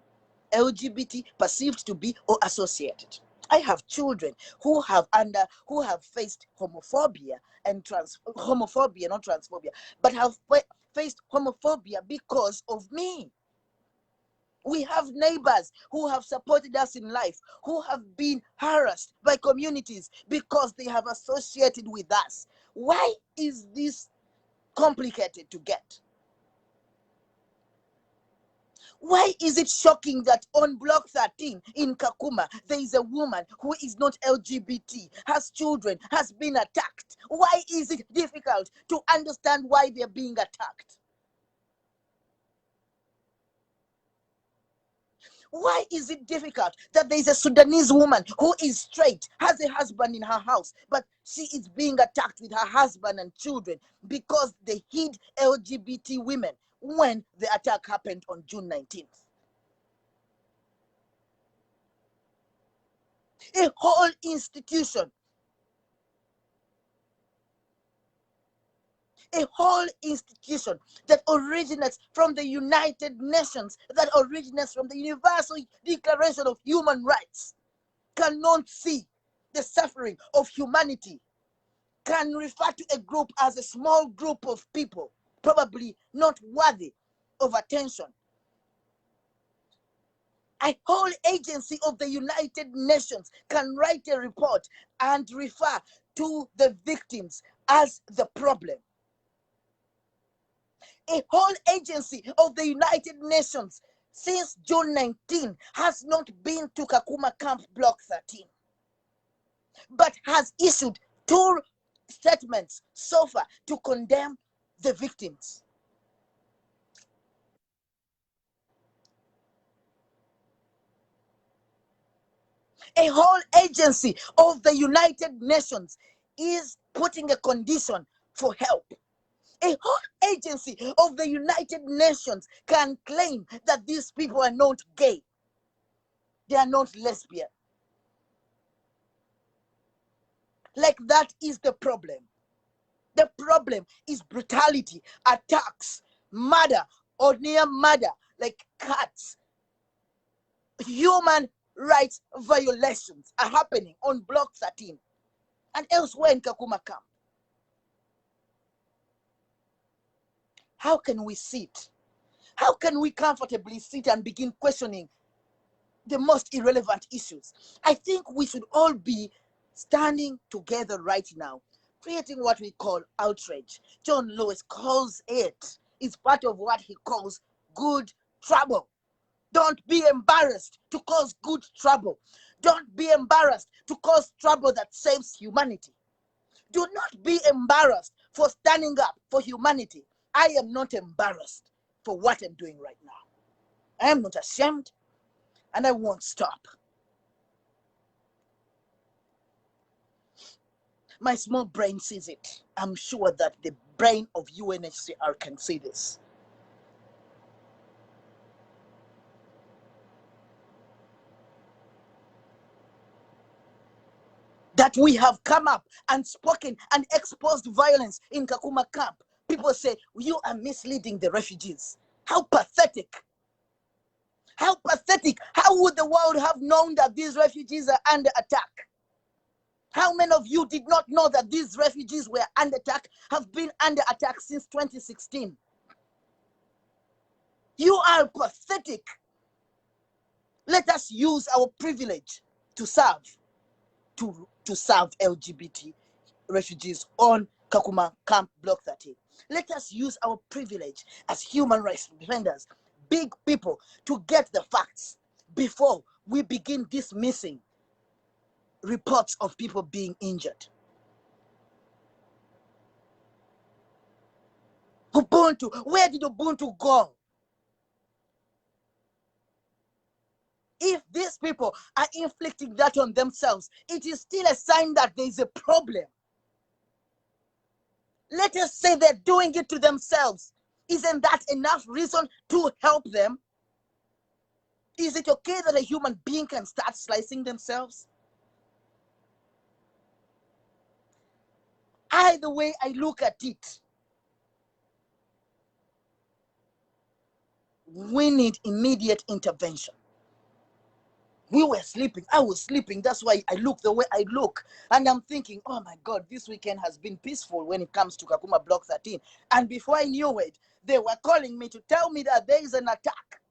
LGBT, perceived to be, or associated. I have children who have faced homophobia and homophobia, not transphobia, but have faced homophobia because of me. We have neighbors who have supported us in life, who have been harassed by communities because they have associated with us. Why is this complicated to get? Why is it shocking that on Block 13 in Kakuma, there is a woman who is not LGBT, has children, has been attacked? Why is it difficult to understand why they're being attacked? Why is it difficult that there is a Sudanese woman who is straight, has a husband in her house, but she is being attacked with her husband and children because they hid LGBT women when the attack happened on June 19th? A whole institution, that originates from the United Nations, that originates from the Universal Declaration of Human Rights, cannot see the suffering of humanity, can refer to a group as a small group of people, probably not worthy of attention. A whole agency of the United Nations can write a report and refer to the victims as the problem. A whole agency of the United Nations since June 19 has not been to Kakuma Camp Block 13, but has issued 2 statements so far to condemn the victims. A whole agency of the United Nations is putting a condition for help. A whole agency of the United Nations can claim that these people are not gay. They are not lesbian. Like, that is the problem. The problem is brutality, attacks, murder, or near murder, like cuts. Human rights violations are happening on Block 13 and elsewhere in Kakuma camp. How can we sit? How can we comfortably sit and begin questioning the most irrelevant issues? I think we should all be standing together right now, creating what we call outrage. John Lewis calls it's part of what he calls good trouble. Don't be embarrassed to cause good trouble. Don't be embarrassed to cause trouble that saves humanity. Do not be embarrassed for standing up for humanity. I am not embarrassed for what I'm doing right now. I am not ashamed, and I won't stop. My small brain sees it. I'm sure that the brain of UNHCR can see this. That we have come up and spoken and exposed violence in Kakuma camp. People say, you are misleading the refugees. How pathetic. How pathetic. How would the world have known that these refugees are under attack? How many of you did not know that these refugees were under attack, have been under attack since 2016? You are pathetic. Let us use our privilege to serve LGBT refugees on Kakuma Camp Block 13. Let us use our privilege as human rights defenders, big people, to get the facts before we begin dismissing reports of people being injured. Ubuntu, where did Ubuntu go? If these people are inflicting that on themselves, it is still a sign that there is a problem. Let us say they're doing it to themselves. Isn't that enough reason to help them? Is it okay that a human being can start slicing themselves? Either way I look at it, we need immediate intervention. We were sleeping. I was sleeping. That's why I look the way I look. And I'm thinking, oh my God, this weekend has been peaceful when it comes to Kakuma Block 13. And before I knew it, they were calling me to tell me that there is an attack.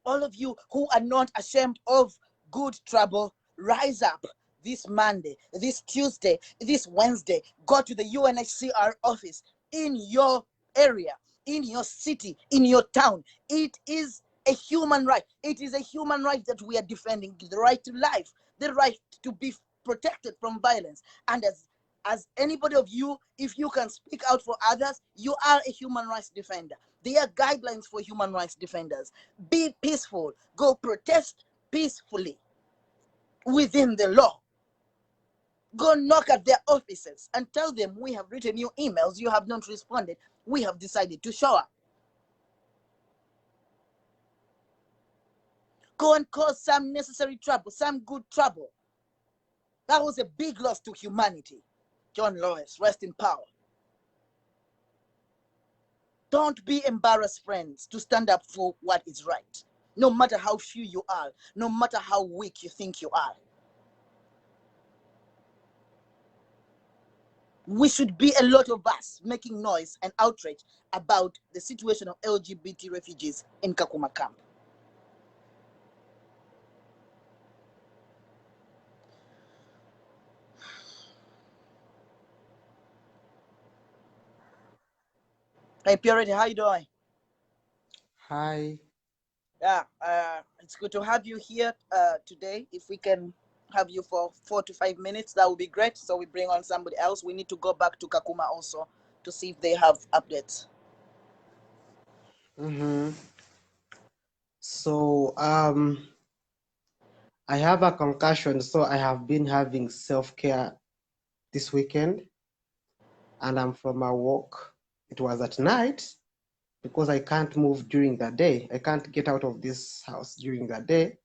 All of you who are not ashamed of good trouble, rise up this Monday, this Tuesday, this Wednesday. Go to the UNHCR office in your area, in your city, in your town. It is a human right. It is a human right that we are defending, the right to life, the right to be protected from violence. And as anybody of you, if you can speak out for others, you are a human rights defender. There are guidelines for human rights defenders. Be peaceful. Go protest peacefully within the law. Go knock at their offices and tell them, we have written you emails, you have not responded. We have decided to show up. Go and cause some necessary trouble, some good trouble. That was a big loss to humanity. John Lewis, rest in power. Don't be embarrassed, friends, to stand up for what is right. No matter how few you are, no matter how weak you think you are. We should be a lot of us making noise and outrage about the situation of LGBT refugees in Kakuma camp. Hey, Purity, how you doing? Hi. Yeah, it's good to have you here today. If we can have you for 4 to 5 minutes. That would be great. So we bring on somebody else. We need to go back to Kakuma also to see if they have updates. So I have a concussion, so I have been having self-care this weekend, and I'm from my work. It was at night because I can't move during the day. I can't get out of this house during the day,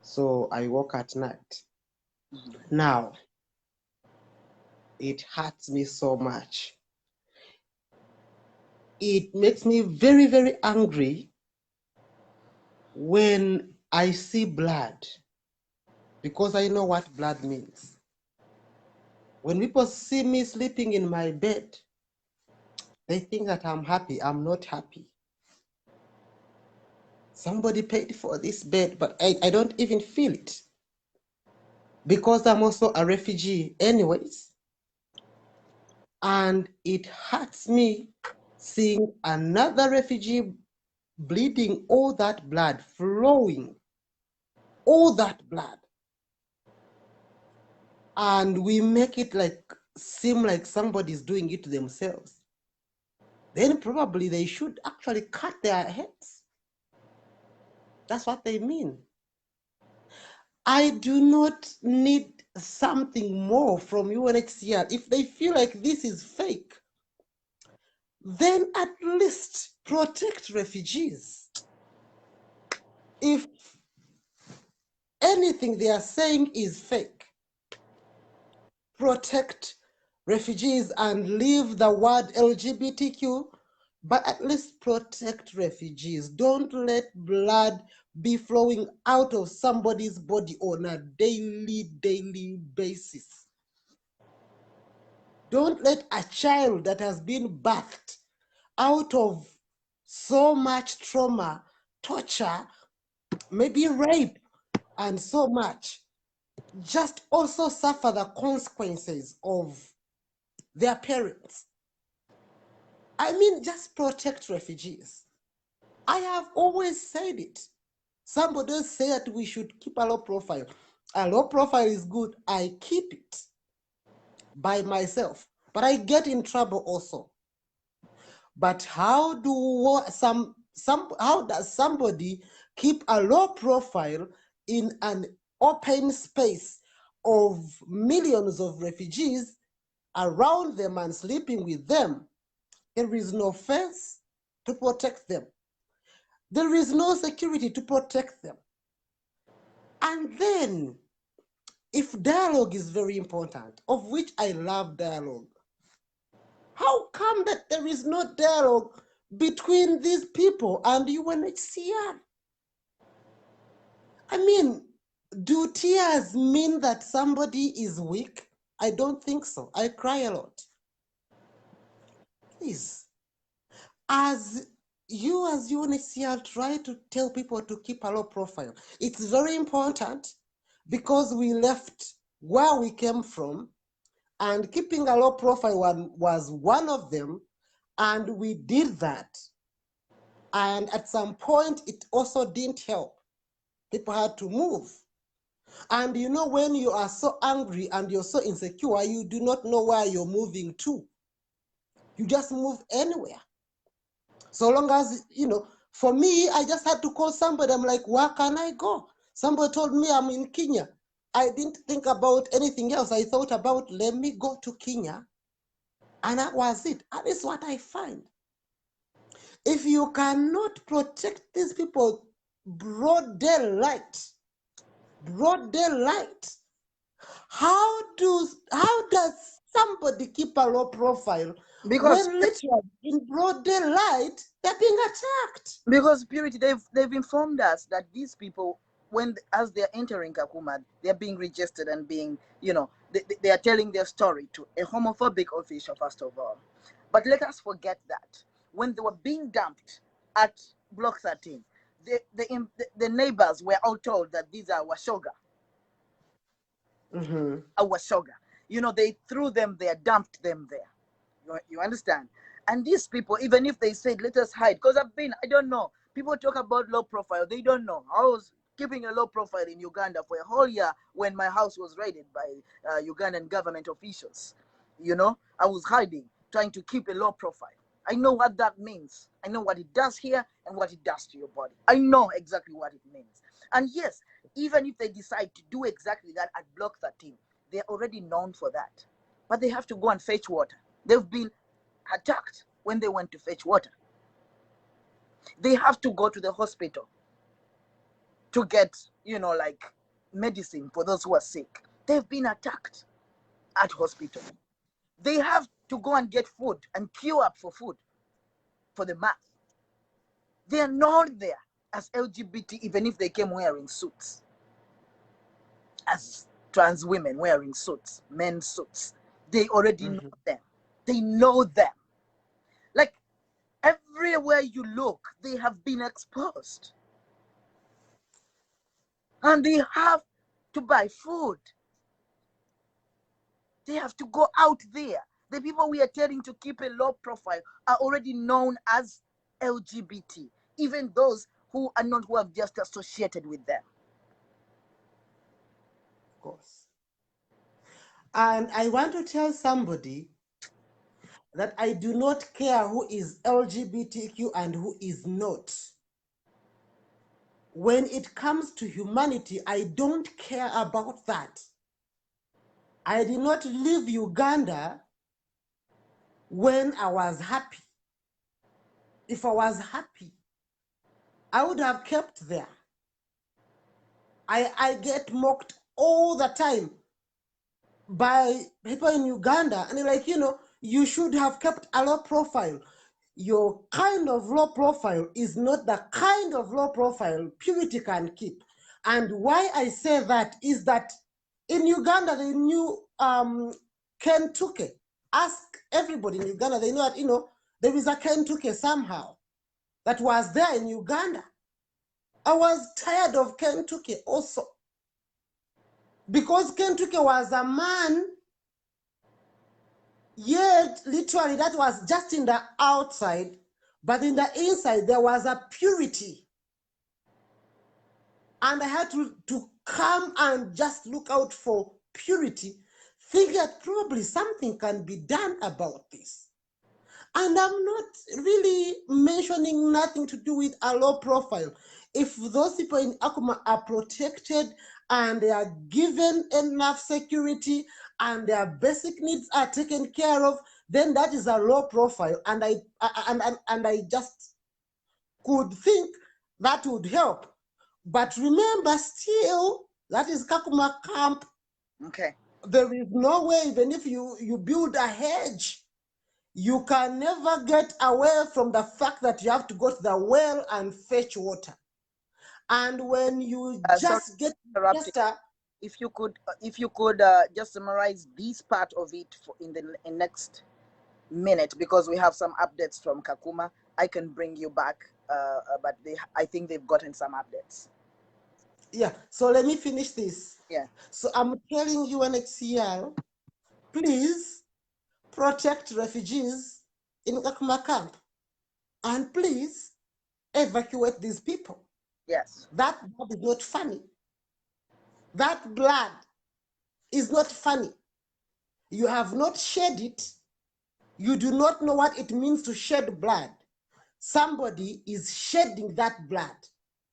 so I work at night. Now, it hurts me so much. It makes me very, very angry when I see blood, because I know what blood means. When people see me sleeping in my bed, they think that I'm happy. I'm not happy. Somebody paid for this bed, but I don't even feel it, because I'm also a refugee anyways. And it hurts me seeing another refugee bleeding, all that blood flowing, all that blood. And we make it like seem like somebody's doing it to themselves. Then probably they should actually cut their heads. That's what they mean. I do not need something more from UNHCR. If they feel like this is fake, then at least protect refugees. If anything they are saying is fake, protect refugees and leave the word LGBTQ, but at least protect refugees. Don't let blood be flowing out of somebody's body on a daily basis. Don't let a child that has been birthed out of so much trauma, torture, maybe rape, and so much, just also suffer the consequences of their parents. I mean, just protect refugees. I have always said it. Somebody said we should keep a low profile. A low profile is good. I keep it by myself, but I get in trouble also. But how does somebody keep a low profile in an open space of millions of refugees around them and sleeping with them? There is no fence to protect them. There is no security to protect them. And then, if dialogue is very important, of which I love dialogue, how come that there is no dialogue between these people and UNHCR? I mean, do tears mean that somebody is weak? I don't think so. I cry a lot. Please, as UNHCR, try to tell people to keep a low profile. It's very important, because we left where we came from, and keeping a low profile was one of them, and we did that. And at some point, it also didn't help. People had to move. And you know, when you are so angry and you're so insecure, you do not know where you're moving to. You just move anywhere. So long as, you know, for me, I just had to call somebody. I'm like, where can I go? Somebody told me I'm in Kenya. I didn't think about anything else. I thought about, let me go to Kenya. And that was it. And it's what I find. If you cannot protect these people broad daylight, how does somebody keep a low profile Because when literally in broad daylight they're being attacked? Because Purity, they've informed us that these people, as they're entering Kakuma, they're being registered and being, they are telling their story to a homophobic official, first of all. But let us forget that when they were being dumped at Block 13, the neighbors were all told that these are Washoga. Washoga. They threw them there, dumped them there. You understand? And these people, even if they said, let us hide, because I don't know. People talk about low profile. They don't know. keeping a low profile in Uganda for a whole year when my house was raided by Ugandan government officials. You know, I was hiding, trying to keep a low profile. I know what that means. I know what it does here and what it does to your body. I know exactly what it means. And yes, even if they decide to do exactly that at Block 13, they're already known for that. But they have to go and fetch water. They've been attacked when they went to fetch water. They have to go to the hospital to get, you know, like medicine for those who are sick. They've been attacked at hospital. They have to go and get food and queue up for food for the mass. They are known there as LGBT, even if they came wearing suits. As trans women wearing suits, men's suits. They already know them. They know them. Like, everywhere you look, they have been exposed. And they have to buy food. They have to go out there. The people we are telling to keep a low profile are already known as LGBT, even those who are not, who have just associated with them. Of course. And I want to tell somebody that I do not care who is LGBTQ and who is not. When it comes to humanity, I don't care about that. I did not leave Uganda when I was happy. If I was happy, I would have kept there. I get mocked all the time by people in Uganda, and they're like, you know, you should have kept a low profile. Your kind of low profile is not the kind of low profile purity can keep. And why I say that is that in Uganda, they knew Ken Tuke. Ask everybody in Uganda, they know that, you know, there is a Ken Tuke somehow that was there in Uganda. I was tired of Ken Tuke also. Because Ken Tuke was a man, yet literally that was just in the outside, but in the inside there was a purity. And I had to come and just look out for purity, think that probably something can be done about this. And I'm not really mentioning nothing to do with a low profile. If those people in Kakuma are protected and they are given enough security and their basic needs are taken care of, then that is a low profile. And I just could think that would help. But remember, still, that is Kakuma camp. Okay. There is no way, even if you build a hedge, you can never get away from the fact that you have to go to the well and fetch water. And when you just get just if you could just summarize this part of it in the next minute, because we have some updates from Kakuma. I can bring you back, but I think they've gotten some updates. Yeah, so let me finish this. Yeah. So I'm telling UNHCR, please protect refugees in Kakuma camp, and please evacuate these people. Yes. That blood is not funny. That blood is not funny. You have not shed it. You do not know what it means to shed blood. Somebody is shedding that blood.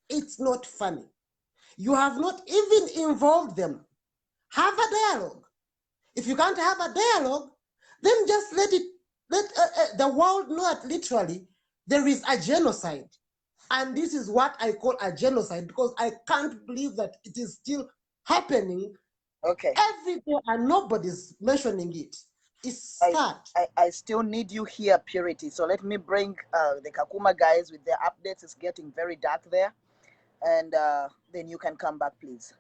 It's not funny. You have not even involved them. Have a dialogue. If you can't have a dialogue, then just let the world know that literally there is a genocide. And this is what I call a genocide, because I can't believe that it is still happening every day and nobody's mentioning it. It's sad. I still need you here, Purity. So let me bring the Kakuma guys with their updates. It's getting very dark there. And then you can come back, please.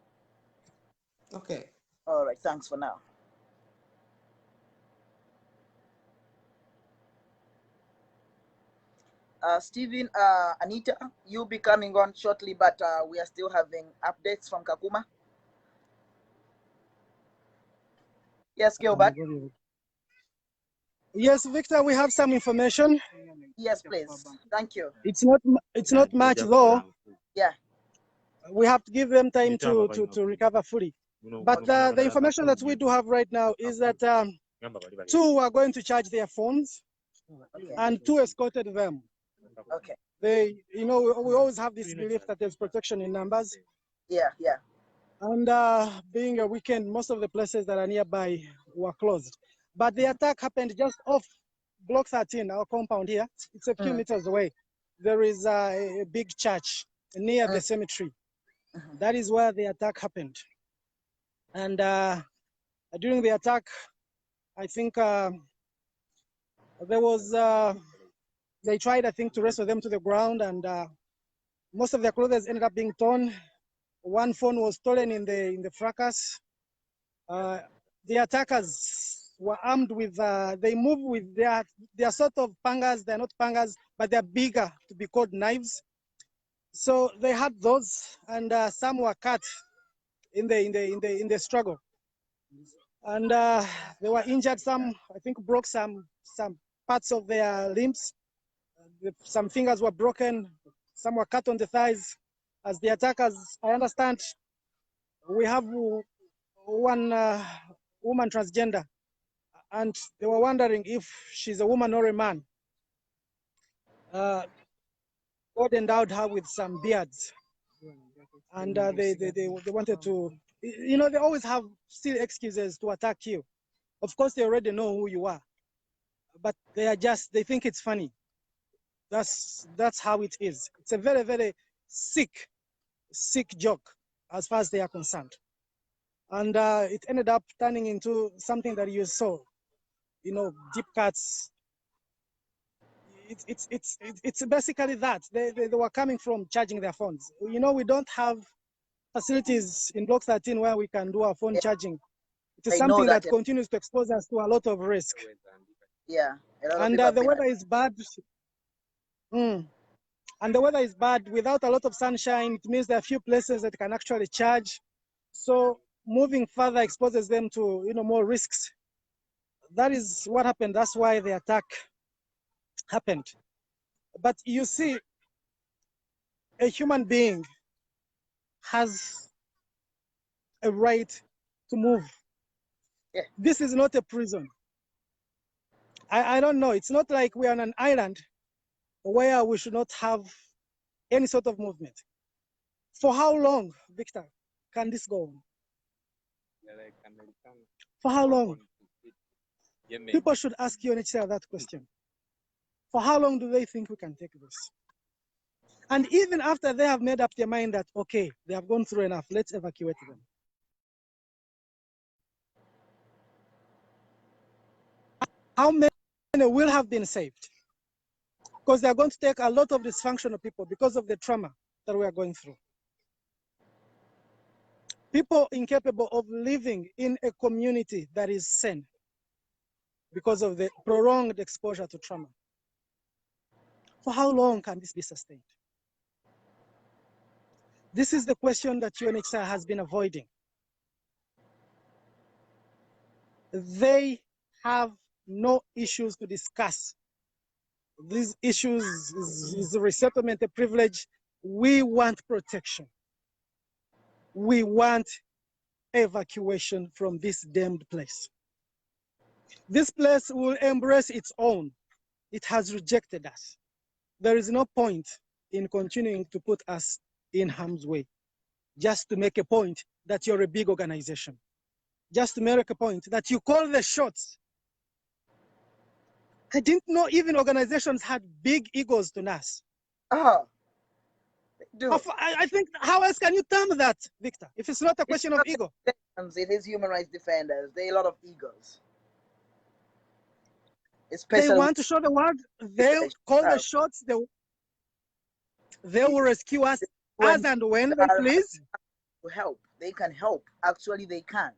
Okay. All right. Thanks for now. Stephen, Anita, you'll be coming on shortly, but we are still having updates from Kakuma. Yes, Gilbert. Yes, Victor, we have some information. Yes, please. Thank you. It's not much though. Yeah. We have to give them time to recover fully. But the information that we do have right now is that 2 are going to charge their phones, Okay. and 2 escorted them. Okay. They, you know, we always have this belief that there's protection in numbers. Yeah, yeah. And being a weekend, most of the places that are nearby were closed. But the attack happened just off Block 13, our compound here. It's a few meters away. There is a big church near the cemetery. That is where the attack happened. And during the attack, I think there was, they tried, I think, to wrestle them to the ground, and most of their clothes ended up being torn. One phone was stolen in the fracas. The attackers were armed with, they move with their sort of pangas. They're not pangas, but they're bigger to be called knives. So they had those, and some were cut in the struggle. And they were injured. Some, I think, broke some parts of their limbs. Some fingers were broken. Some were cut on the thighs. As the attackers, I understand, we have one woman transgender, and they were wondering if she's a woman or a man. God endowed her with some beards, and they wanted to, you know, they always have still excuses to attack you. Of course, they already know who you are, but they think it's funny. That's how it is. It's a very, very sick joke as far as they are concerned. And it ended up turning into something that you saw, you know, deep cuts. It's basically that. They were coming from charging their phones. You know, we don't have facilities in Block 13 where we can do our phone charging. It is something that continues to expose us to a lot of risk. Yeah. And the weather is bad. And the weather is bad. Without a lot of sunshine, it means there are few places that can actually charge. So moving further exposes them to, you know, more risks. That is what happened. That's why the attack happened. But you see, a human being has a right to move. Yeah. This is not a prison. I don't know. It's not like we're on an island where we should not have any sort of movement. For how long, Victor, can this go on? For how long? People should ask UNHCR that question. For how long do they think we can take this? And even after they have made up their mind that, okay, they have gone through enough, let's evacuate them. How many will have been saved? Because they are going to take a lot of dysfunctional people because of the trauma that we are going through. People incapable of living in a community that is sane because of the prolonged exposure to trauma. For how long can this be sustained? This is the question that UNHCR has been avoiding. They have no issues to discuss. These issues is resettlement, a privilege. We want protection. We want evacuation from this damned place. This place will embrace its own. It has rejected us. There is no point in continuing to put us in harm's way, just to make a point that you're a big organization, just to make a point that you call the shots. I didn't know even organizations had big egos to us. I think, how else can you term that, Victor, if it's not a question of ego? It is human rights defenders. There are a lot of egos. They want to show the world. They'll call the shots. They will rescue us as and when they please. To help. They can help. Actually, they can.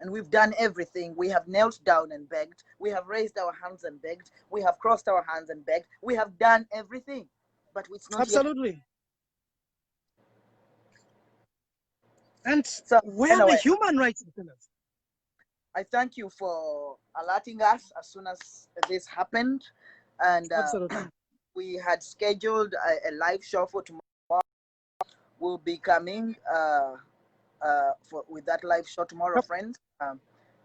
And we've done everything. We have knelt down and begged. We have raised our hands and begged. We have crossed our hands and begged. We have done everything. But it's not absolutely yet. And so, where are the human rights defenders? I thank you for alerting us as soon as this happened. And absolutely. We had scheduled a live show for tomorrow will be coming with that live show tomorrow, friends.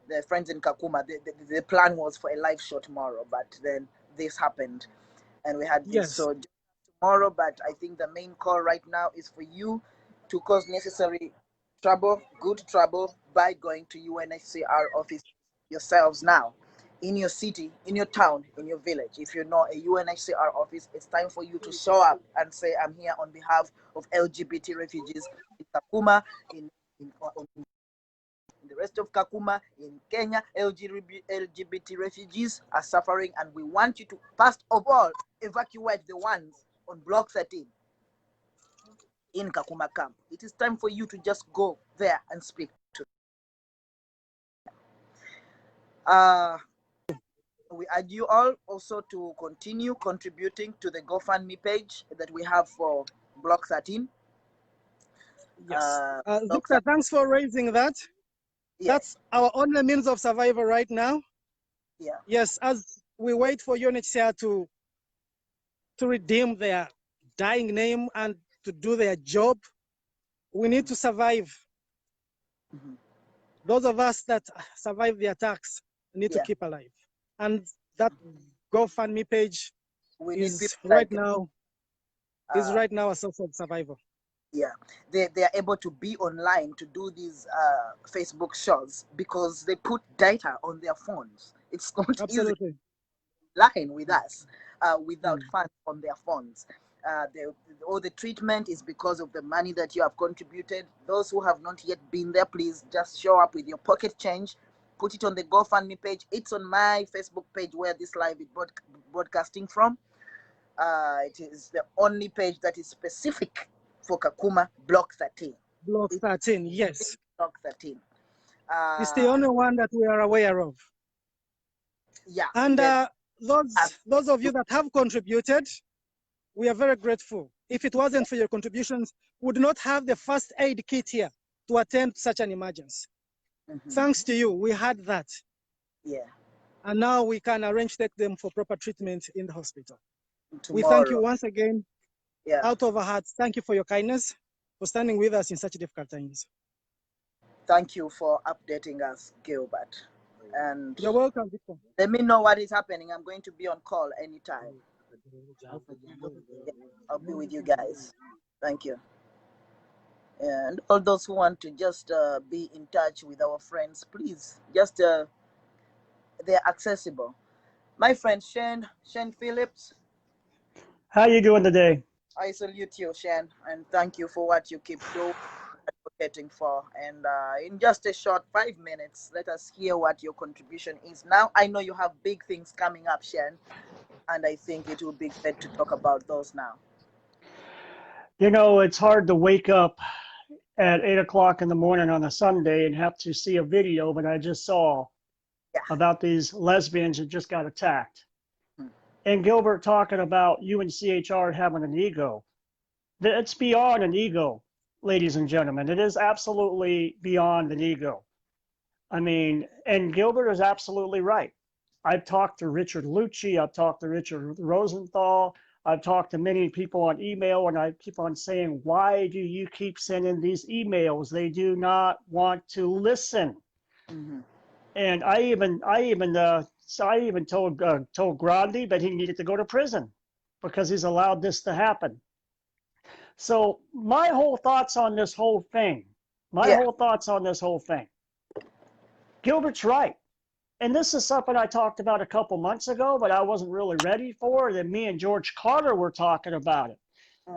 The friends in Kakuma, the plan was for a live show tomorrow, but then this happened and we had this. Yes. So tomorrow, but I think the main call right now is for you to cause necessary trouble, good trouble, by going to UNHCR office yourselves now, in your city, in your town, in your village. If you know a UNHCR office, it's time for you to show up and say, I'm here on behalf of LGBT refugees in Kakuma, in the rest of Kakuma, in Kenya. LGBT refugees are suffering, and we want you to, first of all, evacuate the ones on Block 13 in Kakuma camp. It is time for you to just go there and speak to them. We urge you all also to continue contributing to the GoFundMe page that we have for Block 13. Yes. Victor, thanks for raising that. Yes. That's our only means of survival right now. Yeah. Yes, as we wait for UNHCR to redeem their dying name and to do their job, we need to survive. Mm-hmm. Those of us that survive the attacks need to keep alive. And that GoFundMe page is right now a source of survival. Yeah, they are able to be online to do these Facebook shows because they put data on their phones. It's not Absolutely easy line with us without funds on their phones. All the treatment is because of the money that you have contributed. Those who have not yet been there, please just show up with your pocket change, put it on the GoFundMe page. It's on my Facebook page where this live is broadcasting from. It is the only page that is specific for Kakuma, Block 13. Block 13, yes. Block 13. It's the only one that we are aware of. Yeah. And those of you that have contributed, we are very grateful. If it wasn't for your contributions, we would not have the first aid kit here to attend such an emergency. Thanks to you, we had that. Yeah. And now we can arrange to take them for proper treatment in the hospital. Tomorrow. We thank you once again, out of our hearts. Thank you for your kindness, for standing with us in such difficult times. Thank you for updating us, Gilbert. And you're welcome, Victor. Let me know what is happening. I'm going to be on call anytime. I'll be with you guys. Thank you. And all those who want to just be in touch with our friends, please, just they're accessible. My friend Shane Phillips. How you doing today? I salute you, Shane, and thank you for what you keep doing, advocating for. And in just a short 5 minutes, let us hear what your contribution is. Now, I know you have big things coming up, Shane, and I think it will be good to talk about those now. You know, it's hard to wake up at 8 o'clock in the morning on a Sunday and have to see a video that I just saw about these lesbians that just got attacked. And Gilbert talking about UNCHR having an ego. It's beyond an ego, ladies and gentlemen. It is absolutely beyond an ego. I mean, and Gilbert is absolutely right. I've talked to Richard Lucci, I've talked to Richard Rosenthal, I've talked to many people on email, and I keep on saying, why do you keep sending these emails? They do not want to listen. And I even told Grandi that he needed to go to prison because he's allowed this to happen. So my whole thoughts on this whole thing, Gilbert's right. And this is something I talked about a couple months ago, but I wasn't really ready for. Then me and George Carter were talking about it.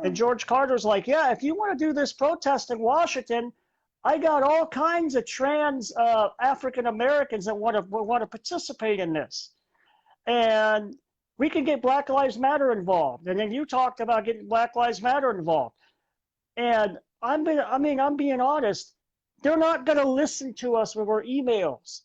And George Carter's like, yeah, if you want to do this protest in Washington, I got all kinds of trans African Americans that want to participate in this. And we can get Black Lives Matter involved. And then you talked about getting Black Lives Matter involved. And I'm being honest, they're not going to listen to us with our emails.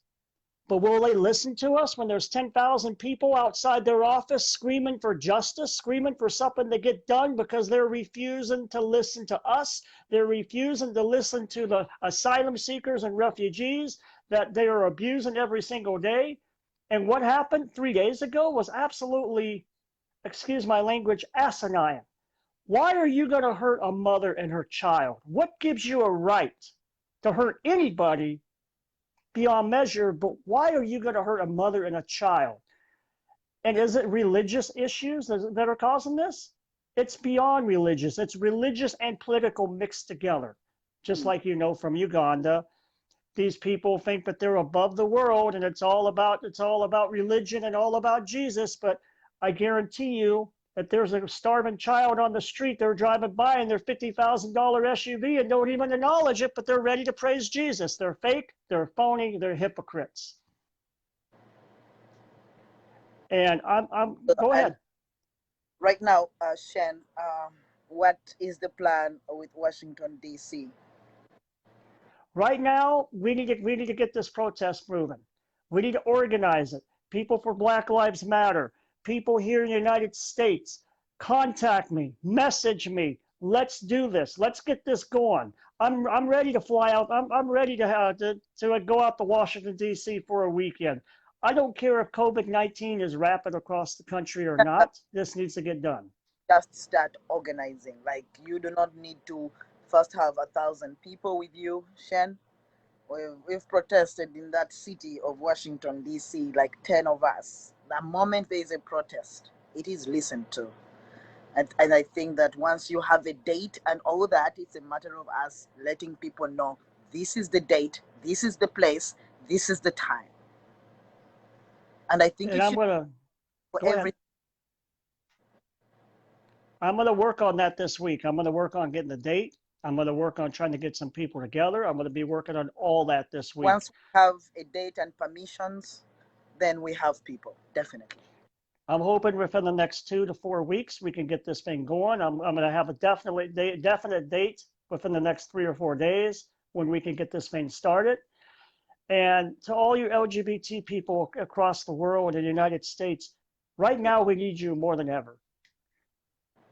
But will they listen to us when there's 10,000 people outside their office screaming for justice, screaming for something to get done because they're refusing to listen to us? They're refusing to listen to the asylum seekers and refugees that they are abusing every single day. And what happened 3 days ago was absolutely, excuse my language, asinine. Why are you going to hurt a mother and her child? What gives you a right to hurt anybody beyond measure, but why are you going to hurt a mother and a child? And is it religious issues that are causing this? It's beyond religious. It's religious and political mixed together. Just like you know from Uganda, these people think that they're above the world and it's all about religion and all about Jesus. But I guarantee you that there's a starving child on the street they're driving by in their $50,000 SUV and don't even acknowledge it, but they're ready to praise Jesus. They're fake, they're phony, they're hypocrites. And go ahead. Right now, Shen, what is the plan with Washington, D.C.? Right now, we need to get this protest moving. We need to organize it. People for Black Lives Matter, people here in the United States, contact me, message me. Let's do this. Let's get this going. I'm ready to fly out. I'm ready to go out to Washington, D.C. for a weekend. I don't care if COVID-19 is rapid across the country or not. This needs to get done. Just start organizing. Like, you do not need to first have 1,000 people with you, Shen. We've protested in that city of Washington, D.C., like 10 of us. The moment there is a protest, it is listened to. And I think that once you have a date and all that, it's a matter of us letting people know this is the date, this is the place, this is the time. And I think I'm gonna work on that this week. I'm gonna work on getting the date. I'm gonna work on trying to get some people together. I'm gonna be working on all that this week. Once we have a date and permissions, then we have people, definitely. I'm hoping within the next 2 to 4 weeks we can get this thing going. I'm gonna have a definite date within the next 3 or 4 days when we can get this thing started. And to all you LGBT people across the world and the United States, right now we need you more than ever.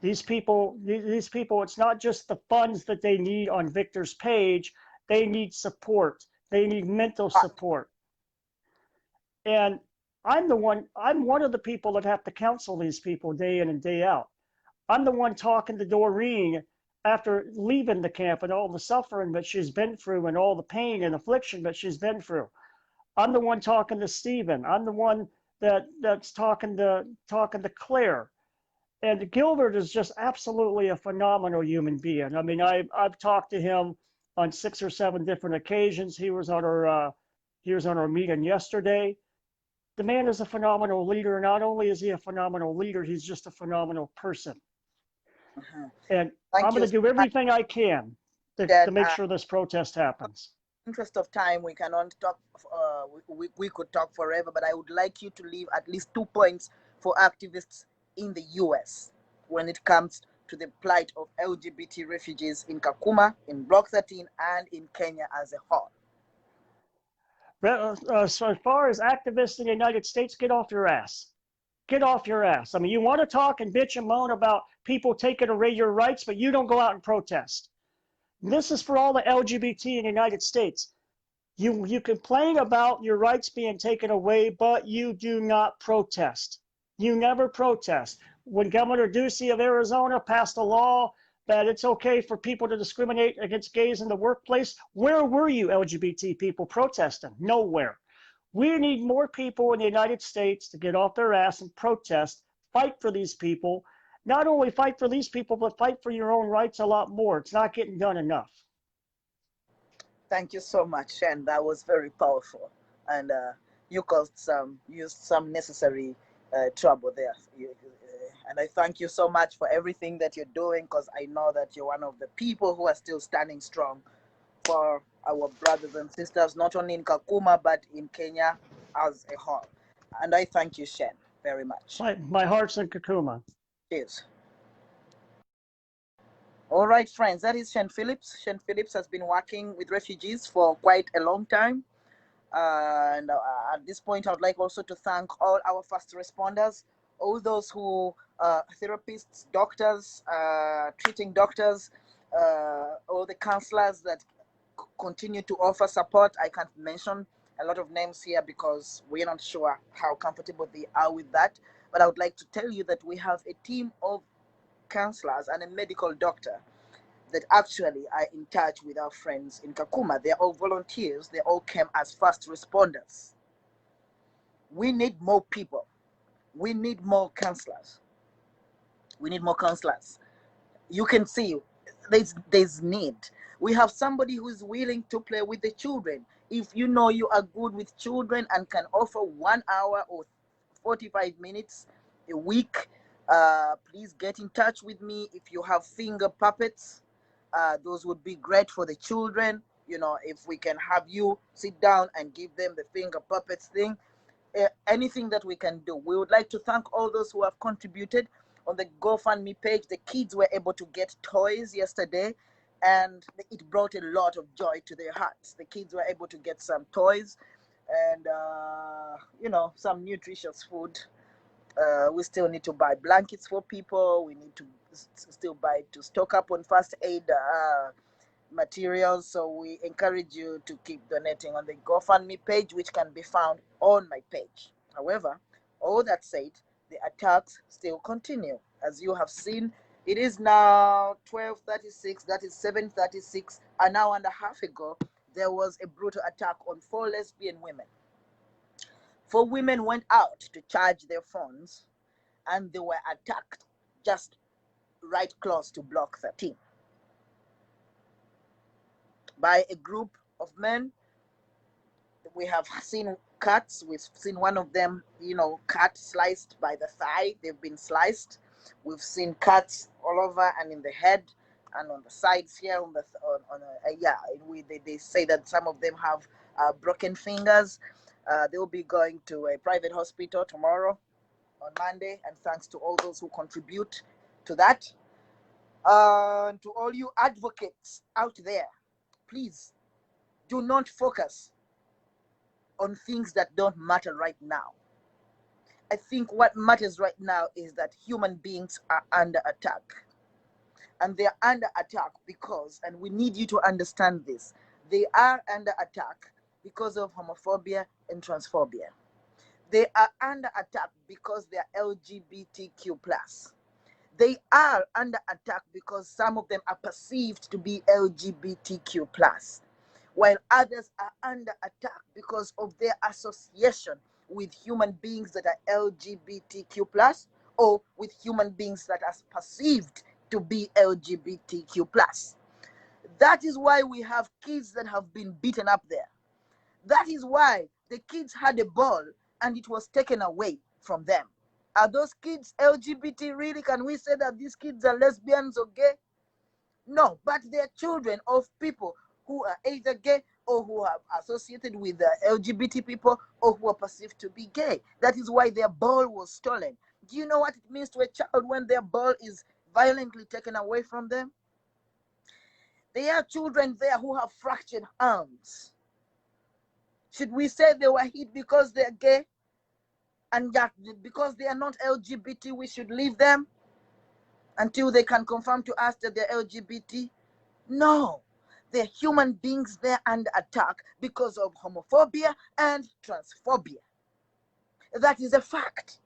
These people, it's not just the funds that they need on Victor's page. They need support. They need mental support. And I'm one of the people that have to counsel these people day in and day out. I'm the one talking to Doreen after leaving the camp and all the suffering that she's been through and all the pain and affliction that she's been through. I'm the one talking to Stephen. I'm the one that's talking to Claire. And Gilbert is just absolutely a phenomenal human being. I mean, I've talked to him on 6 or 7 different occasions. He was on our meeting yesterday. The man is a phenomenal leader. Not only is he a phenomenal leader, he's just a phenomenal person. And I'm going to do everything I can to make sure this protest happens. In the interest of time, we cannot talk. We could talk forever, but I would like you to leave at least 2 points for activists in the U.S. when it comes to the plight of LGBT refugees in Kakuma, in Block 13, and in Kenya as a whole. So as far as activists in the United States, get off your ass. Get off your ass. I mean, you want to talk and bitch and moan about people taking away your rights, but you don't go out and protest. This is for all the LGBT in the United States. You complain about your rights being taken away, but you do not protest. You never protest. When Governor Ducey of Arizona passed a law that it's okay for people to discriminate against gays in the workplace, where were you LGBT people protesting? Nowhere. We need more people in the United States to get off their ass and protest, fight for these people. Not only fight for these people, but fight for your own rights a lot more. It's not getting done enough. Thank you so much, Shen. That was very powerful. And you used some necessary trouble there. And I thank you so much for everything that you're doing, because I know that you're one of the people who are still standing strong for our brothers and sisters, not only in Kakuma, but in Kenya as a whole. And I thank you, Shen, very much. My heart's in Kakuma. Cheers. All right, friends, that is Shen Phillips. Shen Phillips has been working with refugees for quite a long time. And at this point, I would like also to thank all our first responders, all those who therapists, doctors, treating doctors, all the counselors that continue to offer support. I can't mention a lot of names here because we're not sure how comfortable they are with that. But I would like to tell you that we have a team of counselors and a medical doctor that actually are in touch with our friends in Kakuma. They're all volunteers. They all came as first responders. We need more people. We need more counselors. We need more counselors. You can see there's need. We have somebody who's willing to play with the children. If you know you are good with children and can offer 1 hour or 45 minutes a week, please get in touch with me. If you have finger puppets, those would be great for the children. You know, if we can have you sit down and give them the finger puppets thing, anything that we can do. We would like to thank all those who have contributed on the GoFundMe page. The kids were able to get toys yesterday, and it brought a lot of joy to their hearts. The kids were able to get some toys and, you know, some nutritious food. We still need to buy blankets for people. We need to still buy to stock up on first aid materials. So we encourage you to keep donating on the GoFundMe page, which can be found on my page. However, all that said, the attacks still continue. As you have seen, it is now 12:36, that is 7:36. An hour and a half ago, there was a brutal attack on 4 lesbian women. 4 women went out to charge their phones, and they were attacked just right close to Block 13 by a group of men. We have seen cuts. We've seen one of them, you know, cut, sliced by the thigh. They've been sliced. We've seen cuts all over and in the head and on the sides here. They say that some of them have broken fingers. They will be going to a private hospital tomorrow on Monday, and thanks to all those who contribute to that. To all you advocates out there, please do not focus on things that don't matter right now. I think what matters right now is that human beings are under attack. And they are under attack because, and we need you to understand this, they are under attack because of homophobia and transphobia. They are under attack because they are LGBTQ+. They are under attack because some of them are perceived to be LGBTQ+, while others are under attack because of their association with human beings that are LGBTQ+, or with human beings that are perceived to be LGBTQ+. That is why we have kids that have been beaten up there. That is why the kids had a ball and it was taken away from them. Are those kids LGBT really? Can we say that these kids are lesbians or gay? No, but they're children of people who are either gay or who are associated with LGBT people or who are perceived to be gay. That is why their ball was stolen. Do you know what it means to a child when their ball is violently taken away from them? There are children there who have fractured arms. Should we say they were hit because they're gay? And that because they are not LGBT, we should leave them until they can confirm to us that they're LGBT? No. They're human beings. They're under attack because of homophobia and transphobia. That is a fact.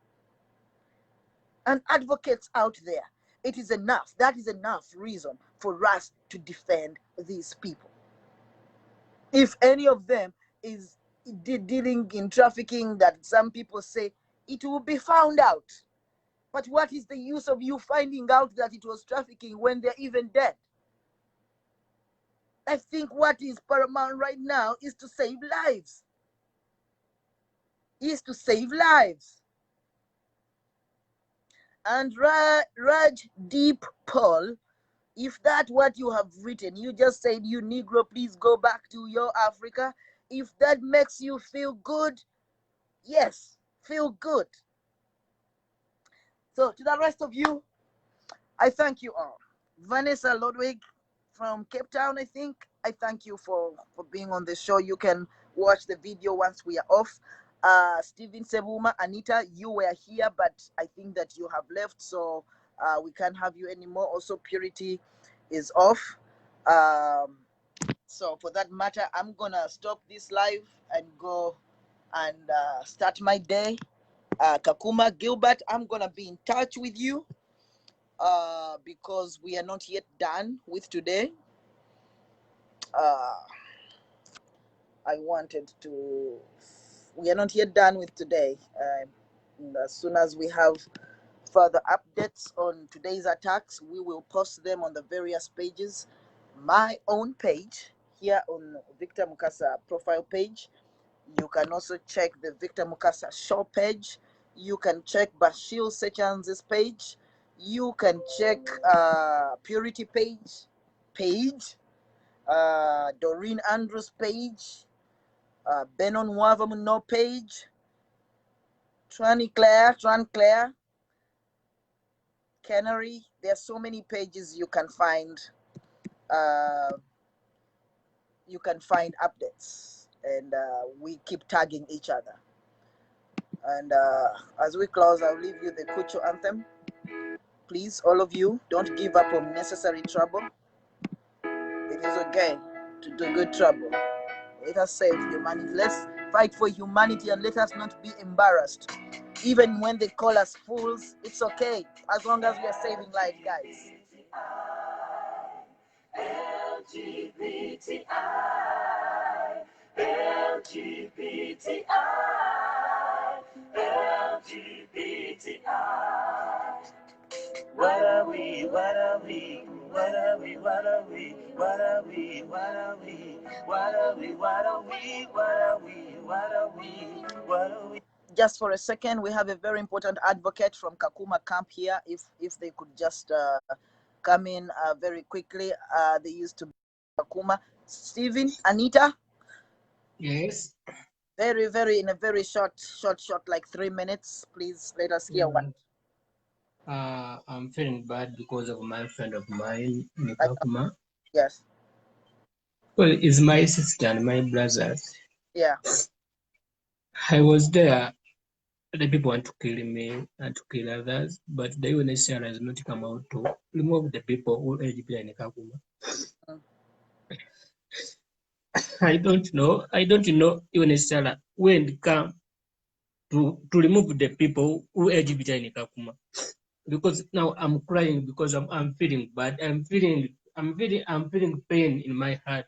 And advocates out there, it is enough. That is enough reason for us to defend these people. If any of them is dealing in trafficking that some people say, it will be found out. But what is the use of you finding out that it was trafficking when they're even dead? I think what is paramount right now is to save lives. And Raj Deep Paul, if that's what you have written, you just said, you Negro, please go back to your Africa. If that makes you feel good, yes, feel good. So to the rest of you, I thank you all. Vanessa Lodwig from Cape Town, I think. I thank you for being on the show. You can watch the video once we are off. Stephen Sebuma, Anita, you were here, but I think that you have left, so we can't have you anymore. Also, Purity is off. So for that matter, I'm gonna stop this live and go and start my day. Kakuma, Gilbert, I'm gonna be in touch with you. because we are not yet done with today. We are not yet done with today. As soon as we have further updates on today's attacks, we will post them on the various pages. My own page here on Victor Mukasa profile page. You can also check the Victor Mukasa show page. You can check Bashir Sechan's page. You can check Purity page, Doreen Andrews page, Benon Wavamuno page, Tran Claire, Canary. There are so many pages you can find. You can find updates, and we keep tagging each other. And as we close, I'll leave you the Kucho anthem. Please, all of you, don't give up on necessary trouble. It is okay to do good trouble. Let us save humanity. Let's fight for humanity and let us not be embarrassed. Even when they call us fools, it's okay as long as we are saving lives, guys. LGBTI, LGBTI, LGBTI. What are we? What are we? What are we? What are we? What are we? What are we? What are we? What are we? What are we? What are we? What are we? Just for a second, we have a very important advocate from Kakuma camp here. If they could just come in very quickly. They used to be Kakuma. Stephen, Anita. Yes. Very, in a very short, like 3 minutes. Please let us hear what. I'm feeling bad because of my friend of mine, Kakuma. Yes. Well, it's my sister and my brothers. Yeah. I was there. The people want to kill me and to kill others, but the UNHCR has not come out to remove the people who are LGBT in Kakuma. I don't know UNHCR when it come to remove the people who are LGBT in Kakuma. Because now I'm crying because I'm feeling bad. I'm feeling pain in my heart.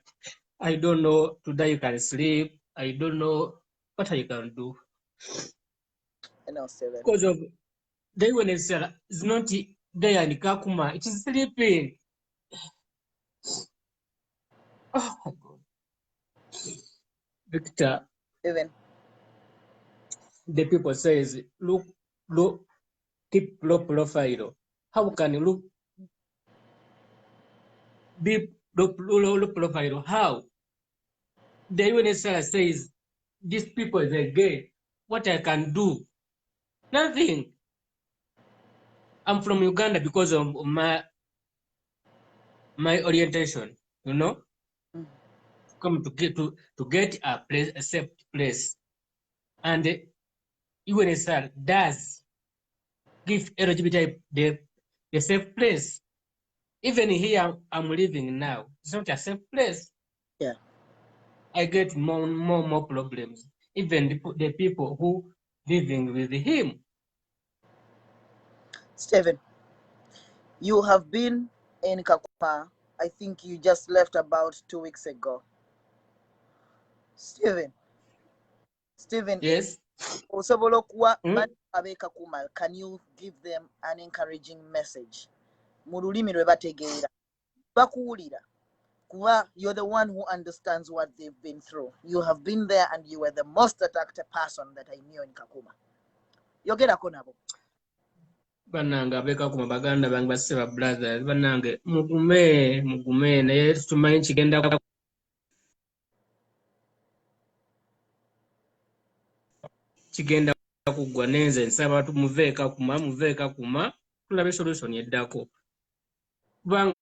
I don't know today you can sleep. I don't know what I can do. Because of the UNHCR is not there in Kakuma. It is sleeping. Oh my God. Victor. Even the people says look, keep low profile. How can you look be low profile? How? The UNHCR says these people are gay. What I can do? Nothing. I'm from Uganda because of my orientation, you know. Come to get a place, a safe place, and the UNHCR does give LGBT the safe place. Even here I'm living now, it's not a safe place. Yeah. I get more problems. Even the people who living with him. Stephen, you have been in Kakuma. I think you just left about 2 weeks ago. Stephen. Yes. Can you give them an encouraging message? You're the one who understands what they've been through. You have been there and you were the most attacked person that I knew in Kakuma. Yogerako nabo. Bananga abeka ku baganda bange baseba brothers banange mugume naye tumanyi kigenda kuggwa nenze nsaba tumuveeka kuma tulabe solution eddako kubanga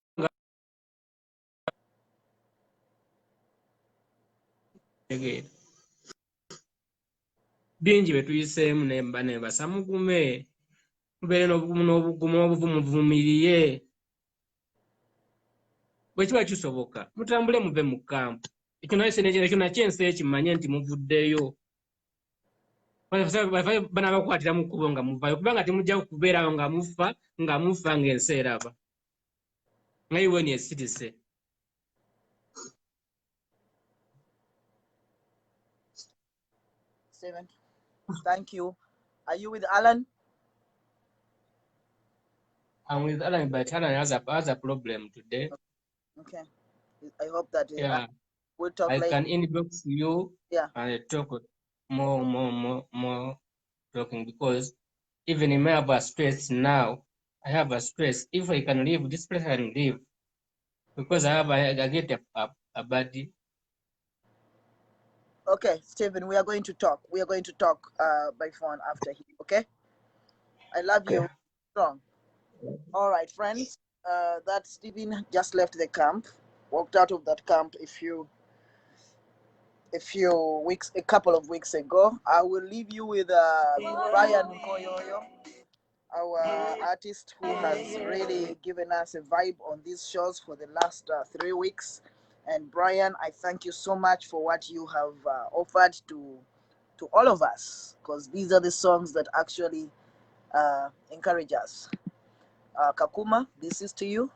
bingi betuyiseemu nemba nebasa mugume mubeere n'obugumu obuvumuvumiriye bwe kiba kisoboka mutambule muve mu kampu ekyo nakyo ensi ekimanye nti muvuddeyo bana bakwatira mu kkubo nga muvayo kubanga temujja kubeerawo nga mufa ng'ensi eraba nga iwe ni esirise. Steven, thank you. Are you with Alan? I'm with Alan, but Alan has a problem today. Okay. I hope that Yeah. we'll talk I later. can inbox you. Yeah. And talk more talking, because even in my space now, I have a space. If I can leave this place, I can leave, because I get a body. Okay, Stephen, we are going to talk. We are going to talk by phone after here, okay? I love you. Strong. All right, friends. That Stephen just left the camp, walked out of that camp a couple of weeks ago. I will leave you with Brian Nkoyoyo, our artist who has really given us a vibe on these shows for the last 3 weeks. And Brian, I thank you so much for what you have offered to all of us, because these are the songs that actually encourage us. Kakuma, this is to you.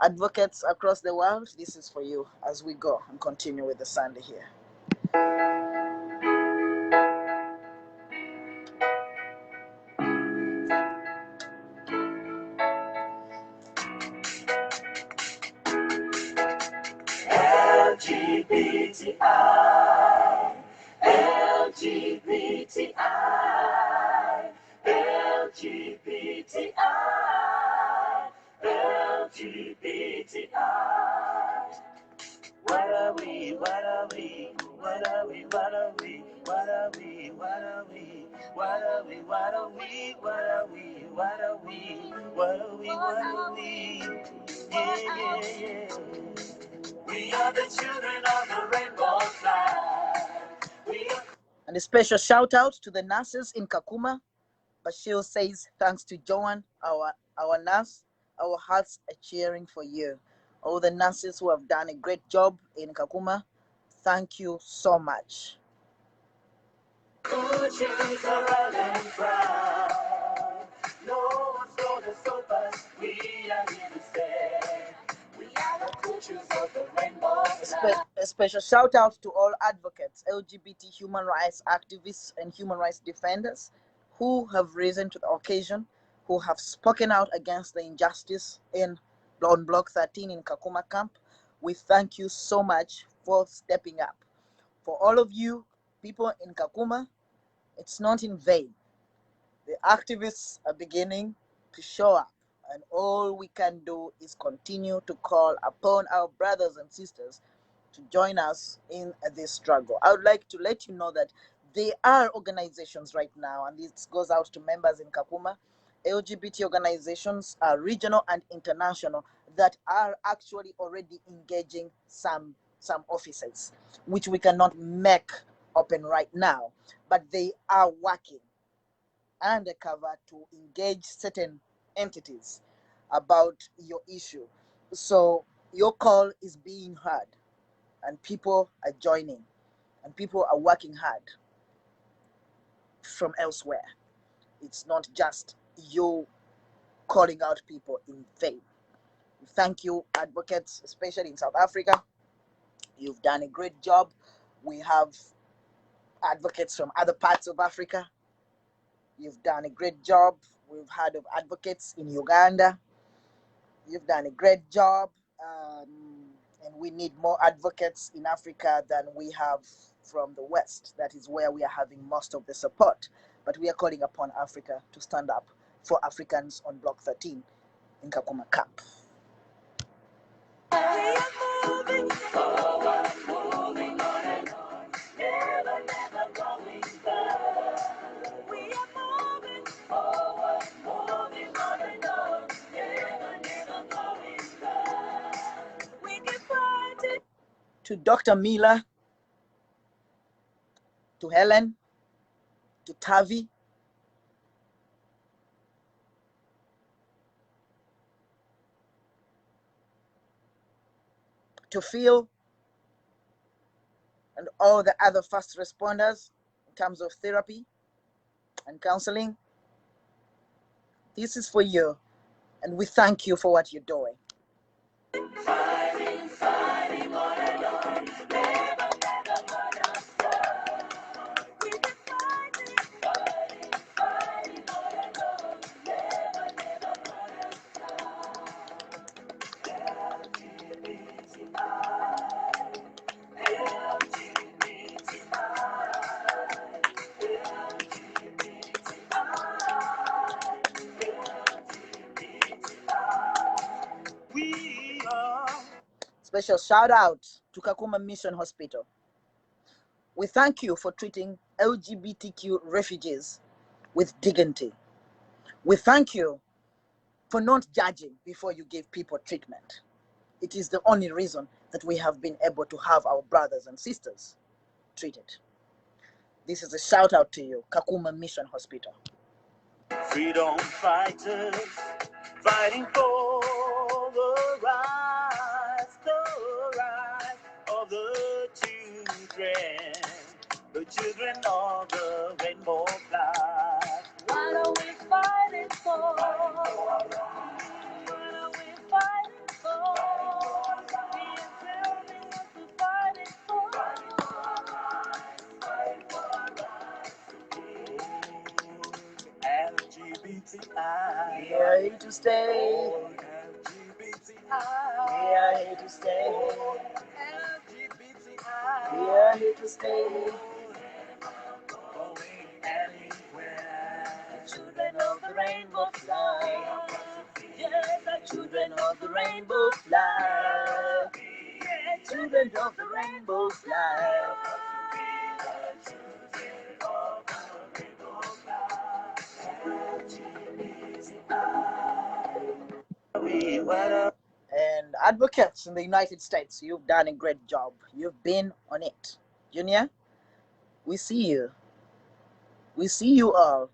Advocates across the world, this is for you as we go and continue with the Sunday here. LGBTI, LGBTI, LGBTI, LGBTI. What are we? What are we? What are we? What are we? What are we? What are we? What are we? What are we? What are we? What are we? What are we? What are we? Yeah, yeah, yeah. We are the children of the rainbow flag. And a special shout out to the nurses in Kakuma. Bashir says, thanks to Joan, our nurse, our hearts are cheering for you. All the nurses who have done a great job in Kakuma, thank you so much. Oceans are running proud. No one's gonna stop us. We are here to stay. We are the creatures of the rainbow. A special shout out to all advocates, LGBT human rights activists, and human rights defenders who have risen to the occasion, who have spoken out against the injustice on Block 13 in Kakuma Camp. We thank you so much for stepping up. For all of you people in Kakuma, it's not in vain. The activists are beginning to show up, and all we can do is continue to call upon our brothers and sisters to join us in this struggle. I would like to let you know that there are organizations right now, and this goes out to members in Kakuma, LGBT organizations, regional and international, that are actually already engaging some offices, which we cannot make open right now, but they are working undercover to engage certain entities about your issue. So your call is being heard, and people are joining, and people are working hard from elsewhere. It's not just you calling out people in vain. Thank you, advocates, especially in South Africa. You've done a great job. We have advocates from other parts of Africa. You've done a great job. We've heard of advocates in Uganda. You've done a great job. And we need more advocates in Africa than we have from the West. That is where we are having most of the support. But we are calling upon Africa to stand up for Africans on Block 13 in Kakuma Camp. We are moving forward, moving on and on, never, never going back. We are moving forward, moving on and on, never, never going back. We can fight it. To Dr. Mila, to Helen, to Tavi, to Phil, and all the other first responders in terms of therapy, and counseling. This is for you, and we thank you for what you're doing. Special shout out to Kakuma Mission Hospital. We thank you for treating LGBTQ refugees with dignity. We thank you for not judging before you give people treatment. It is the only reason that we have been able to have our brothers and sisters treated. This is a shout out to you, Kakuma Mission Hospital. Freedom fighters fighting for the rise of the children of the rainbow flag. What are we fighting for? What are we fighting for? Can you tell me what we're fighting for? LGBTI. We are here to stay. LGBTI. We are here to stay. LGBTI. We are here to stay. Going anywhere. Children of the rainbow fly. Yes, the children of the rainbow fly. Yeah, children of the rainbow fly. And advocates in the United States, you've done a great job. You've been on it. Junior, we see you. We see you all.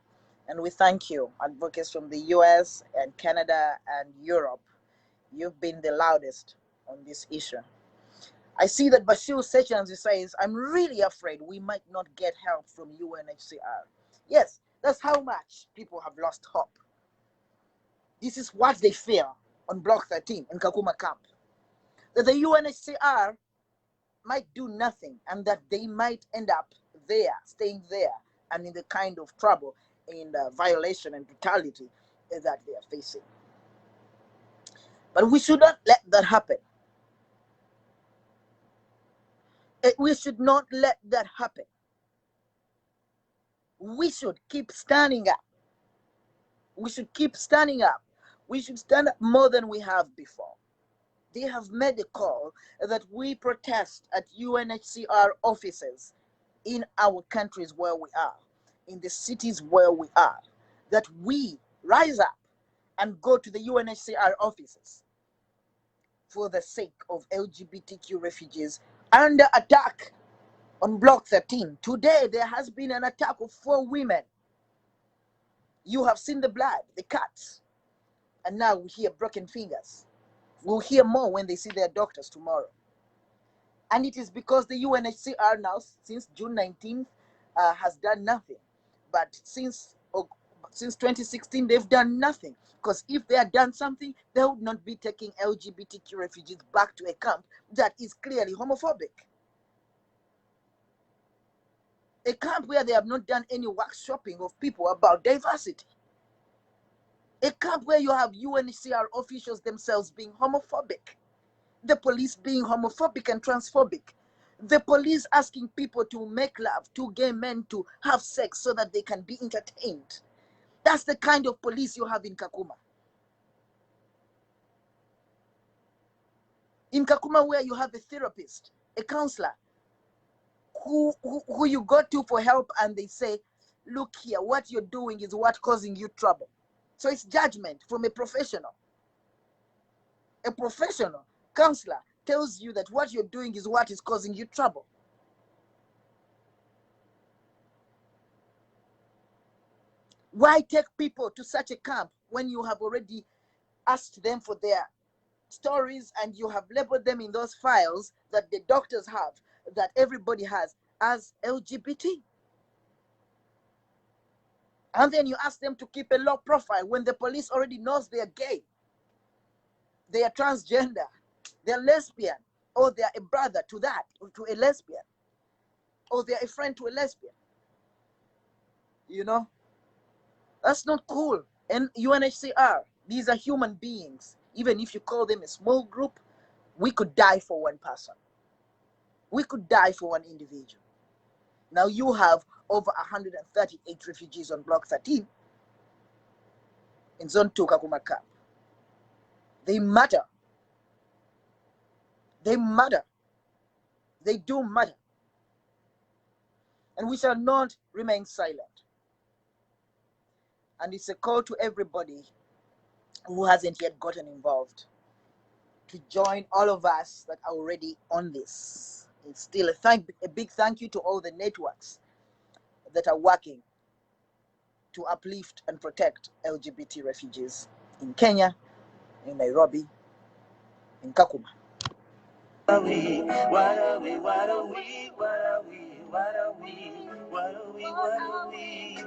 And we thank you, advocates from the US and Canada and Europe. You've been the loudest on this issue. I see that Bashir Sessions says, I'm really afraid we might not get help from UNHCR. Yes, that's how much people have lost hope. This is what they fear on Block 13 in Kakuma camp. That the UNHCR might do nothing and that they might end up there, staying there, and in the kind of trouble, in the violation and brutality that they are facing. But we should not let that happen. We should not let that happen. We should keep standing up. We should keep standing up. We should stand up more than we have before. They have made a call that we protest at UNHCR offices in our countries where we are, in the cities where we are, that we rise up and go to the UNHCR offices for the sake of LGBTQ refugees under attack on Block 13. Today, there has been an attack of 4 women. You have seen the blood, the cuts, and now we hear broken fingers. We'll hear more when they see their doctors tomorrow. And it is because the UNHCR now, since June 19th, has done nothing. But since 2016, they've done nothing. Because if they had done something, they would not be taking LGBTQ refugees back to a camp that is clearly homophobic. A camp where they have not done any workshopping of people about diversity. A camp where you have UNHCR officials themselves being homophobic. The police being homophobic and transphobic. The police asking people to make love to gay men to have sex so that they can be entertained. That's the kind of police you have in Kakuma. In Kakuma, where you have a therapist, a counselor, who you go to for help, and they say, look here, what you're doing is what causing you trouble. So it's judgment from a professional. A professional counselor tells you that what you're doing is what is causing you trouble. Why take people to such a camp when you have already asked them for their stories and you have labeled them in those files that the doctors have, that everybody has, as LGBT? And then you ask them to keep a low profile when the police already knows they are gay, they are transgender, they're lesbian, or they're a brother to that, to a lesbian, or they're a friend to a lesbian. You know, that's not cool. And UNHCR, these are human beings. Even if you call them a small group, we could die for one person. We could die for one individual. Now you have over 138 refugees on Block 13 in Zone 2 Kakuma Camp. They matter. They matter. They do matter. And we shall not remain silent. And it's a call to everybody who hasn't yet gotten involved to join all of us that are already on this. It's still a big thank you to all the networks that are working to uplift and protect LGBT refugees in Kenya, in Nairobi, in Kakuma. What are we? What are we? What are we? What are we? What are we? What are we? What are we?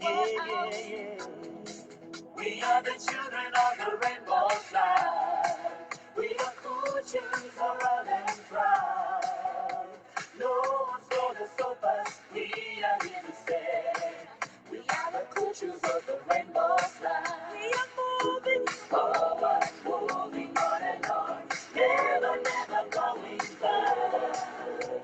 Yeah, yeah, yeah. We are the children of the rainbow flag. We are coaches for all and proud. No one's gonna stop us. We are here to stay. We are the coaches of the rainbow flag. We are moving forward, moving on and on. Never, never going back.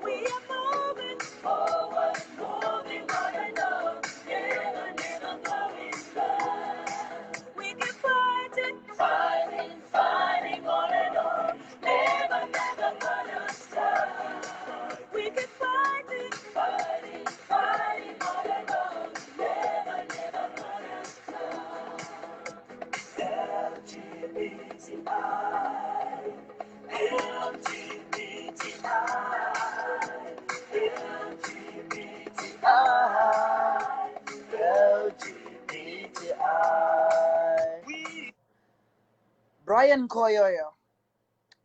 We are moving forward, moving on and on. Never, never going back. We keep fighting, fighting, fighting on and on. Never, never gonna stop. We keep fighting, fighting, fighting on and on. Never, never gonna stop. LGBTI, LGBTI, LGBTI. Brian Koyoyo,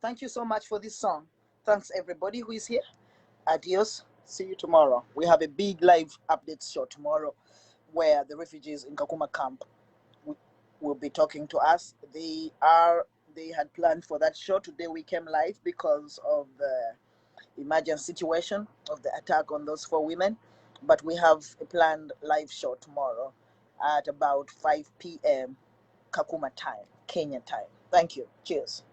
thank you so much for this song. Thanks everybody who is here. Adios. See you tomorrow. We have a big live update show tomorrow where the refugees in Kakuma camp will be talking to us. They had planned for that show. Today we came live because of the emergency situation of the attack on those 4 women. But we have a planned live show tomorrow at about 5 p.m. Kakuma time, Kenya time. Thank you. Cheers.